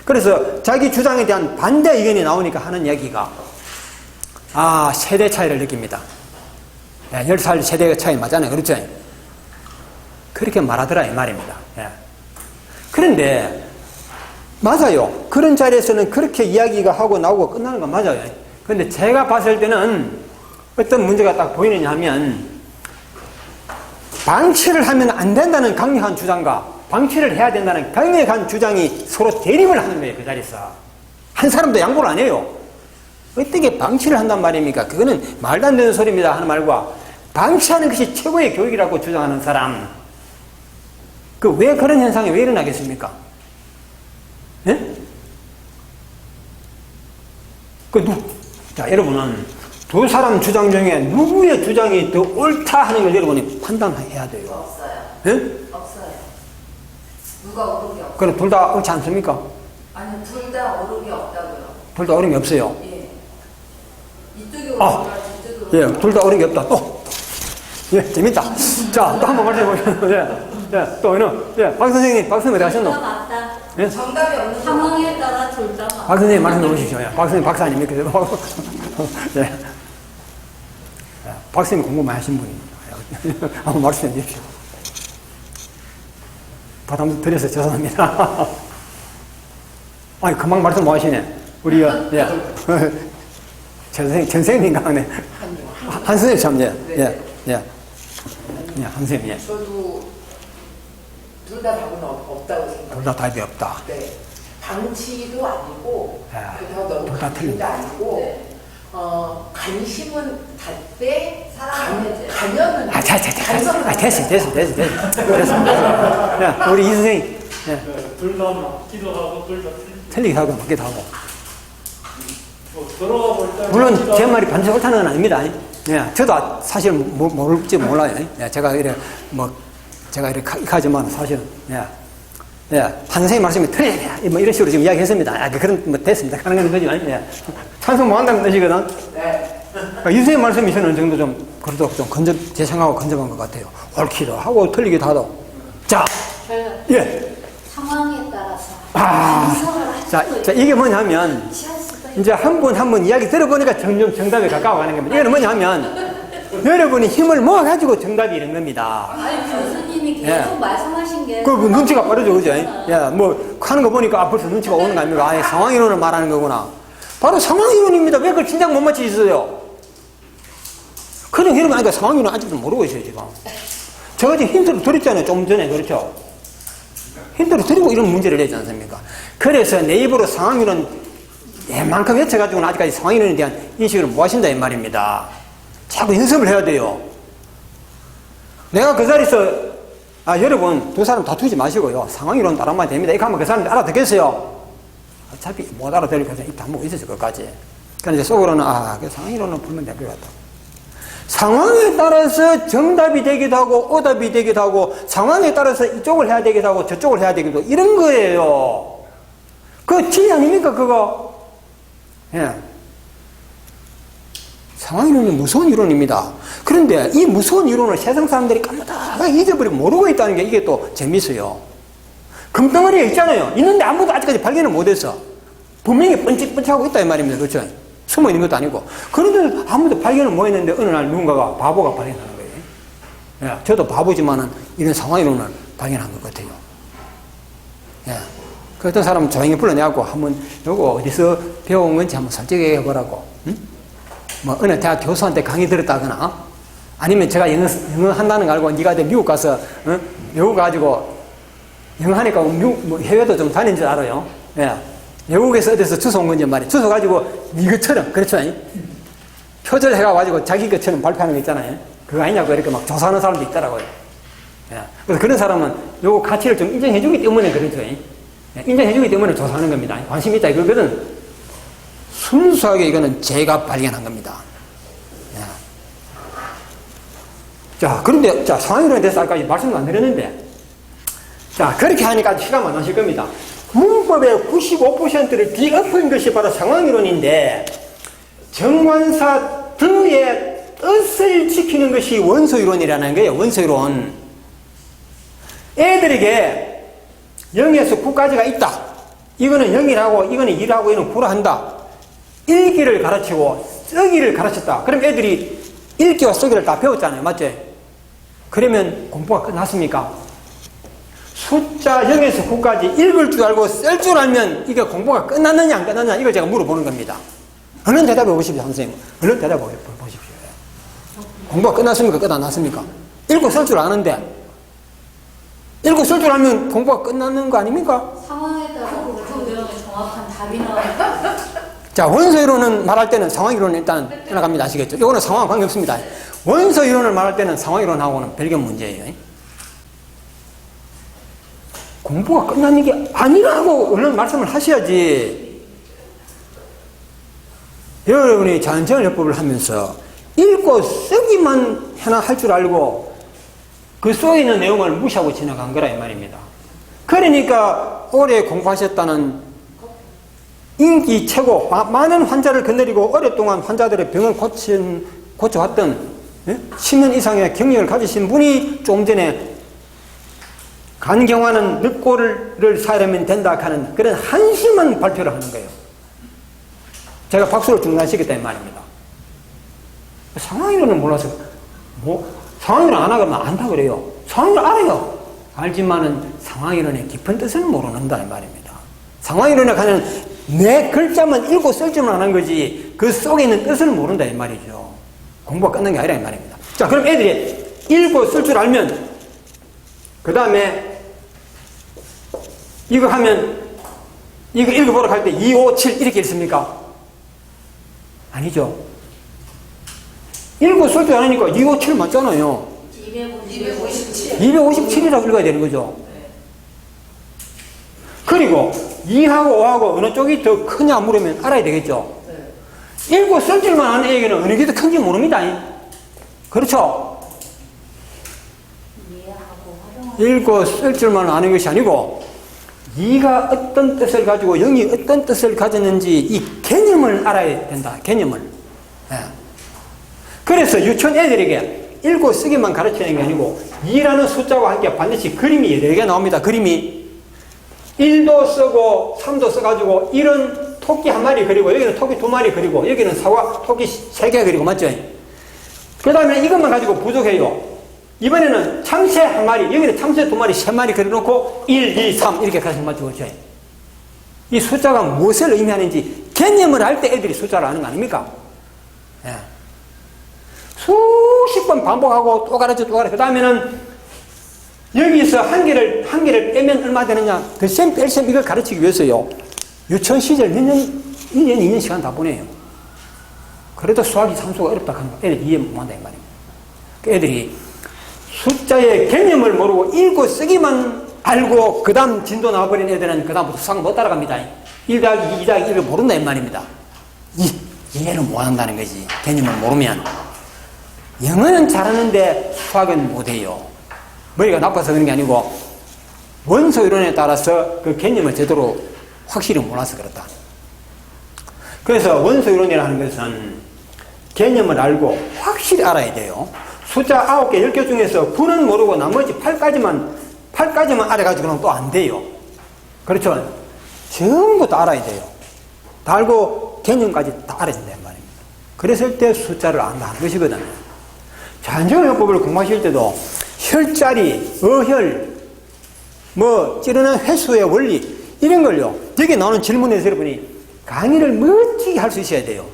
그래서 자기 주장에 대한 반대 의견이 나오니까 하는 이야기가, 아, 세대 차이를 느낍니다. 예, 10살 세대 차이 맞잖아요. 그렇죠? 그렇게 말하더라, 이 말입니다. 예. 그런데, 맞아요. 그런 자리에서는 그렇게 이야기가 하고 나오고 끝나는 건 맞아요. 그런데 제가 봤을 때는 어떤 문제가 딱 보이느냐 하면, 방치를 하면 안 된다는 강력한 주장과 방치를 해야 된다는 강력한 주장이 서로 대립을 하는 거예요, 그 자리에서. 한 사람도 양보를 안 해요. 어떻게 방치를 한단 말입니까? 그거는 말도 안 되는 소리입니다 하는 말과, 방치하는 것이 최고의 교육이라고 주장하는 사람, 왜 그런 현상이 왜 일어나겠습니까? 예? 자, 여러분은 두 사람 주장 중에 누구의 주장이 더 옳다 하는 걸 여러분이 판단해야 돼요. 없어요. 예? 없어요. 누가 옳은 게 없어요. 그럼 둘 다 옳지 않습니까? 아니요, 둘 다 옳은 게 없다고요. 둘 다 옳은 게 없어요. 예. 이쪽이 옳은 거라 이쪽이 옳은 예, 둘 다 옳은 게 없다. 또. 예, 재밌다. 자, 또 한번 말씀해 보시죠. 예, 또, 예, 박 선생님, 박 선생님 어디 하셨노? 맞다. 예? 정답이 없는 상황에 따라 둘 다 맞다. 박 선생님 말씀해 보시죠. 예, 박 선생님 박사 아닙니까? 예. 예, 박 선생님 공부 많이 하신 분입니다. 한번 말씀해 주십시오. 부담 드려서 죄송합니다. 아니, 금방 말씀 뭐 하시네. 우리, 예. 전 선생님인가 하네. 한 선생님 참, 예, 한 선생님, 예. 저도 둘 다 답은 없다고 생각해요. 둘 다 답이 없다. 네. 방치도 아니고, 그렇다고 너무 둘다 방치도 틀린다. 아니고, 네. 관심은 갖되, 사랑은 가면은. 됐어. 야, 우리 이 선생님, 예. 둘 다 맞기도 하고 둘 다 틀리기도 하고 맞기도 하고. 들어가 볼 때. 물론 제 말이 반드시 옳다는 건 아닙니다. 예, 저도 사실 모를지 몰라요. 예, 제가 이렇게 하지만 사실은, 예, 한 선생님 말씀이 틀리냐, 뭐 이런 식으로 지금 이야기했습니다. 아, 그런, 됐습니다. 가능한 거지만, 예. 찬성 못 한다는 뜻이거든. 네. 그러니까 이 선생님 말씀이 저는 어느 정도 좀, 그래도 좀 제 생각하고 건져간 것 같아요. 옳기도 하고 틀리기도 하고. 자, 예. 상황에 따라서 자, 이게 뭐냐면, 취할 수가 이제 한 번 이야기 들어보니까 점점 정답에 가까워가는 겁니다. 이거는 뭐냐 하면 여러분이 힘을 모아가지고 정답이 이런 겁니다. 아니 교수님이 계속 예. 말씀하신 게 그 눈치가 빠르죠, 그죠? 야, 뭐 하는 거 보니까 벌써 눈치가 오는 거 아닙니까? 아예 상황 이론을 말하는 거구나. 바로 상황 이론입니다. 왜 그걸 진작 못 맞히셨어요? 그냥 이러면 아니까 상황 이론 아직도 모르고 있어요, 지금. 제가 지금 힌트를 드렸잖아요, 좀 전에. 그렇죠? 힌트를 드리고 이런 문제를 내지 않습니까? 그래서 내 입으로 상황 이론 얘만큼 외쳐가지고는 아직까지 상황 이론에 대한 인식을 못 하신다, 이 말입니다. 자꾸 연습을 해야 돼요. 내가 그 자리에서, 여러분, 두 사람 다투지 마시고요. 상황 이론 따라만 됩니다. 이렇게 하면 그 사람들 알아듣겠어요? 어차피 못 알아들을 거니까 입 다물고 있었을 것까지. 그러니까 이제 속으로는, 그 상황 이론은 풀면 될 것 같다. 상황에 따라서 정답이 되기도 하고, 오답이 되기도 하고, 상황에 따라서 이쪽을 해야 되기도 하고, 저쪽을 해야 되기도 하고, 이런 거예요. 그거 진리 아닙니까, 그거? 예. 상황 이론이 무서운 이론입니다. 그런데 이 무서운 이론을 세상 사람들이 까마다가 잊어버리고 모르고 있다는 게 이게 또 재밌어요. 금덩어리에 있잖아요. 있는데 아무도 아직까지 발견을 못했어. 분명히 뻔쩍뻔쩍하고 있다 이 말입니다. 그렇죠? 숨어 있는 것도 아니고. 그런데 아무도 발견을 못 했는데 어느 날 누군가가 바보가 발견하는 거예요. 예, 저도 바보지만은 이런 상황 이론을 발견한 것 같아요. 예. 그 어떤 사람은 조용히 불러내갖고 한번 요거 어디서 배운 건지 한번 솔직히 해보라고. 응? 뭐 어느 대학 교수한테 강의 들었다거나 아니면 제가 영어 한다는 거 알고 네가 미국 가서 외국 가지고 영어 하니까 뭐 해외도 좀 다닌 줄 알아요. 예. 외국에서 어디서 주워 온 건지 말이에요. 주워 가지고 이것처럼 그렇죠? 표절 해가지고 자기 것처럼 발표하는 거 있잖아요. 그거 아니냐고 이렇게 막 조사하는 사람도 있더라고요. 예. 그래서 그런 사람은 요거 가치를 좀 인정해주기 때문에 그렇죠. 예. 인정해주기 때문에 조사하는 겁니다. 관심 있다 이거거든. 순수하게 이거는 제가 발견한 겁니다. 예. 자, 그런데, 자, 상황이론에 대해서 아까 말씀도 안 드렸는데, 자, 그렇게 하니까 시간 많으실 겁니다. 문법의 95%를 뒤엎은 것이 바로 상황이론인데, 정관사 드의 뜻을 지키는 것이 원소이론이라는 거예요, 원소이론. 애들에게 0에서 9까지가 있다. 이거는 0이라고, 이거는 2라고, 이거는 9라 한다. 읽기를 가르치고 쓰기를 가르쳤다. 그럼 애들이 읽기와 쓰기를 다 배웠잖아요. 맞죠? 그러면 공부가 끝났습니까? 숫자 0에서 9까지 읽을 줄 알고 쓸 줄 알면 이게 공부가 끝났느냐 안 끝났느냐 이걸 제가 물어보는 겁니다. 얼른 대답해 보십시오. 선생님. 얼른 대답해 보십시오. 공부가 끝났습니까? 끝 안 났습니까? 읽고 쓸 줄 아는데 읽고 쓸 줄 알면 공부가 끝났는 거 아닙니까? 상황에 따라 그 내용에 정확한 답이 나와요. 자, 원소이론은 말할 때는 상황이론은 일단 떠나갑니다. 아시겠죠? 이거는 상황 관계없습니다. 원소이론을 말할 때는 상황이론하고는 별개 문제예요. 공부가 끝나는 게 아니라고 얼른 말씀을 하셔야지. 여러분이 자연재활요법을 하면서 읽고 쓰기만 하나 할 줄 알고 그 속에 있는 내용을 무시하고 지나간 거라 이 말입니다. 그러니까 오래 공부하셨다는 인기 최고, 많은 환자를 거느리고 오랫동안 환자들의 병을 고쳐왔던 10년 이상의 경력을 가지신 분이 좀 전에 간경화는 늑골을 사려면 된다 하는 그런 한심한 발표를 하는 거예요. 제가 박수를 중단시켰다 이 말입니다. 상황이론은 몰라서 상황이론 안 하면 안다 그래요. 상황이론 알아요. 알지만은 상황이론의 깊은 뜻을 모르는다 이 말입니다. 상황이론에 가는 내 글자만 읽고 쓸 줄만 아는 거지 그 속에 있는 뜻을 모른다 이 말이죠. 공부가 끝난 게 아니라 이 말입니다. 자, 그럼 애들이 읽고 쓸 줄 알면 그 다음에 이거 하면 이거 읽어보러 갈 때 2, 5, 7 이렇게 읽습니까? 아니죠. 읽고 쓸 줄 아니니까 2, 5, 7 맞잖아요. 257이라고 읽어야 되는 거죠. 그리고 2하고 5하고 어느 쪽이 더 크냐 물으면 알아야 되겠죠. 읽고 쓸 줄만 아는 애에게는 어느 게 더 큰지 모릅니다. 그렇죠? 읽고 쓸 줄만 아는 것이 아니고 2가 어떤 뜻을 가지고 0이 어떤 뜻을 가졌는지 이 개념을 알아야 된다. 개념을. 예. 그래서 유치원 애들에게 읽고 쓰기만 가르치는 게 아니고 2라는 숫자와 함께 반드시 그림이 여러 개 나옵니다. 그림이 1도 쓰고 3도 써가지고 1은 토끼 한 마리 그리고 여기는 토끼 두 마리 그리고 여기는 사과 토끼 세 개 그리고 맞죠? 그 다음에 이것만 가지고 부족해요. 이번에는 참새 한 마리, 여기는 참새 두 마리, 세 마리 그려놓고 1, 2, 3 이렇게 가서 맞죠? 그렇죠? 이 숫자가 무엇을 의미하는지 개념을 할 때 애들이 숫자를 아는 거 아닙니까? 예. 수십 번 반복하고 또 가르쳐 또 가르쳐. 그 다음에는 여기서 한 개를 빼면 얼마 되느냐. 덧셈 뺄셈 이걸 가르치기 위해서요. 유치원 시절 몇 년, 1년, 2년 시간 다 보내요. 그래도 수학이 산수가 어렵다 하는 거 애들이 이해 못한다 이 말입니다. 그 애들이 숫자의 개념을 모르고 읽고 쓰기만 알고 그 다음 진도 나와버린 애들은 그 다음부터 수학 못 따라갑니다. 1 더하기 2 더하기 1을 모른다 이 말입니다. 이해를 못한다는 거지. 개념을 모르면. 영어는 잘하는데 수학은 못해요. 머리가 나빠서 그런 게 아니고 원소 이론에 따라서 그 개념을 제대로 확실히 몰라서 그렇다. 그래서 원소 이론이라는 것은 개념을 알고 확실히 알아야 돼요. 숫자 9개, 10개 중에서 9는 모르고 나머지 8까지만 알아가지고는 또 안 돼요. 그렇죠? 전부 다 알아야 돼요. 다 알고 개념까지 다 알아야 된단 말입니다. 그랬을 때 숫자를 안다는 것이거든요. 자연정의요법을 공부하실 때도 혈자리, 어혈, 찌르는 횟수의 원리 이런 걸요. 여기 나오는 질문에서 여러분이 강의를 멋지게 할 수 있어야 돼요.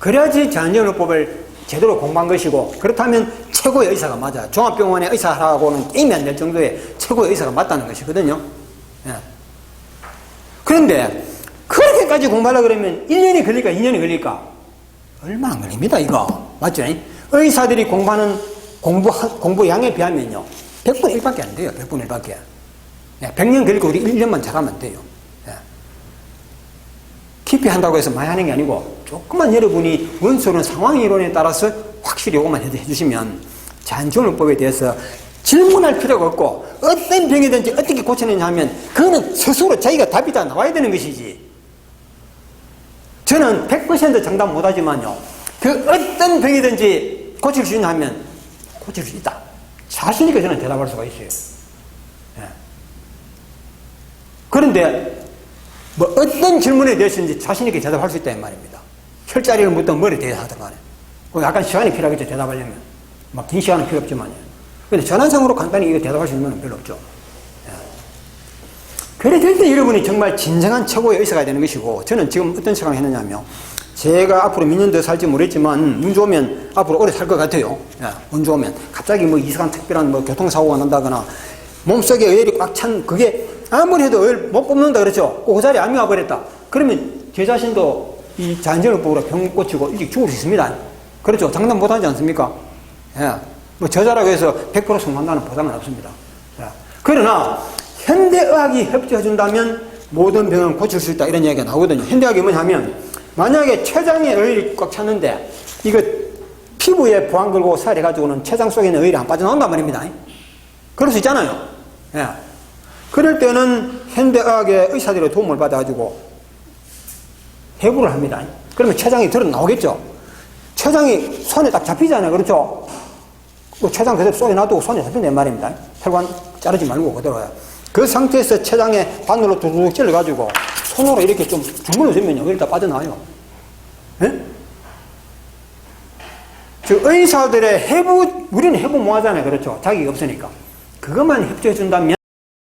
그래야지 자연정의요법을 제대로 공부한 것이고 그렇다면 최고의 의사가 맞아요. 종합병원의 의사하고는 게임이 안 될 정도의 최고의 의사가 맞다는 것이거든요. 예. 그런데 그렇게까지 공부하려고 그러면 1년이 걸릴까 2년이 걸릴까? 얼마 안 걸립니다 이거. 맞죠? 의사들이 공부하는 공부 양에 비하면요 100분의 1밖에 안 돼요. 100분의 1밖에. 100년 걸리고 우리 1년만 잘하면 돼요. 깊이 한다고 해서 많이 하는 게 아니고 조금만 여러분이 원소론 상황이론에 따라서 확실히 요것만 해주시면 자연정의요법에 대해서 질문할 필요가 없고 어떤 병이든지 어떻게 고치느냐 하면 그거는 스스로 자기가 답이 다 나와야 되는 것이지. 저는 100% 장담 못하지만요 그 어떤 병이든지 고칠 수 있냐 하면 고칠 수 있다. 자신 있게 저는 대답할 수가 있어요. 그런데 어떤 질문에 대해서든지 자신 있게 대답할 수 있다 이 말입니다. 혈자리를 묻든 뭐를 대답하든 간에. 약간 시간이 필요하겠죠 대답하려면. 막 긴 시간은 필요 없지만요. 근데 전환상으로 간단히 이거 대답할 수 있는 건 별로 없죠. 그래 될 때 여러분이 정말 진정한 최고의 의사가 되는 것이고 저는 지금 어떤 생각을 했느냐면 제가 앞으로 몇 년 더 살지 모르겠지만 운 좋으면 앞으로 오래 살 것 같아요. 운 좋으면 갑자기 이상한 특별한 교통사고가 난다거나 몸속에 의열이 꽉 찬 그게 아무리 해도 의열 못 뽑는다 그렇죠. 그 자리에 암이 와버렸다. 그러면 제 자신도 이 자연정의법으로 병 고치고 일찍 죽을 수 있습니다. 그렇죠. 장담 못하지 않습니까? 저자라고 해서 100% 성공한다는 보장은 없습니다. 그러나 현대의학이 협조해준다면 모든 병을 고칠 수 있다 이런 이야기가 나오거든요. 현대의학이 뭐냐면 만약에 췌장에 의열이 꽉 찼는데 이거 피부에 보안 걸고 살해가지고는 췌장 속에 있는 의열이 안 빠져나온단 말입니다. 그럴 수 있잖아요. 그럴 때는 현대의학의 의사들의 도움을 받아가지고 해부를 합니다. 그러면 췌장이 드러나오겠죠. 췌장이 손에 딱 잡히잖아요. 그렇죠? 췌장 그대로 쏘게 놔두고 손에 잡힌단 말입니다. 혈관 자르지 말고 그대로요. 그 상태에서 췌장에 바늘로 두둑 찔러가지고 손으로 이렇게 좀 주물러 주면요. 여기다 빠져나와요. 의사들의 해부, 우리는 해부 뭐 하잖아요. 그렇죠? 자기가 없으니까. 그것만 협조해준다면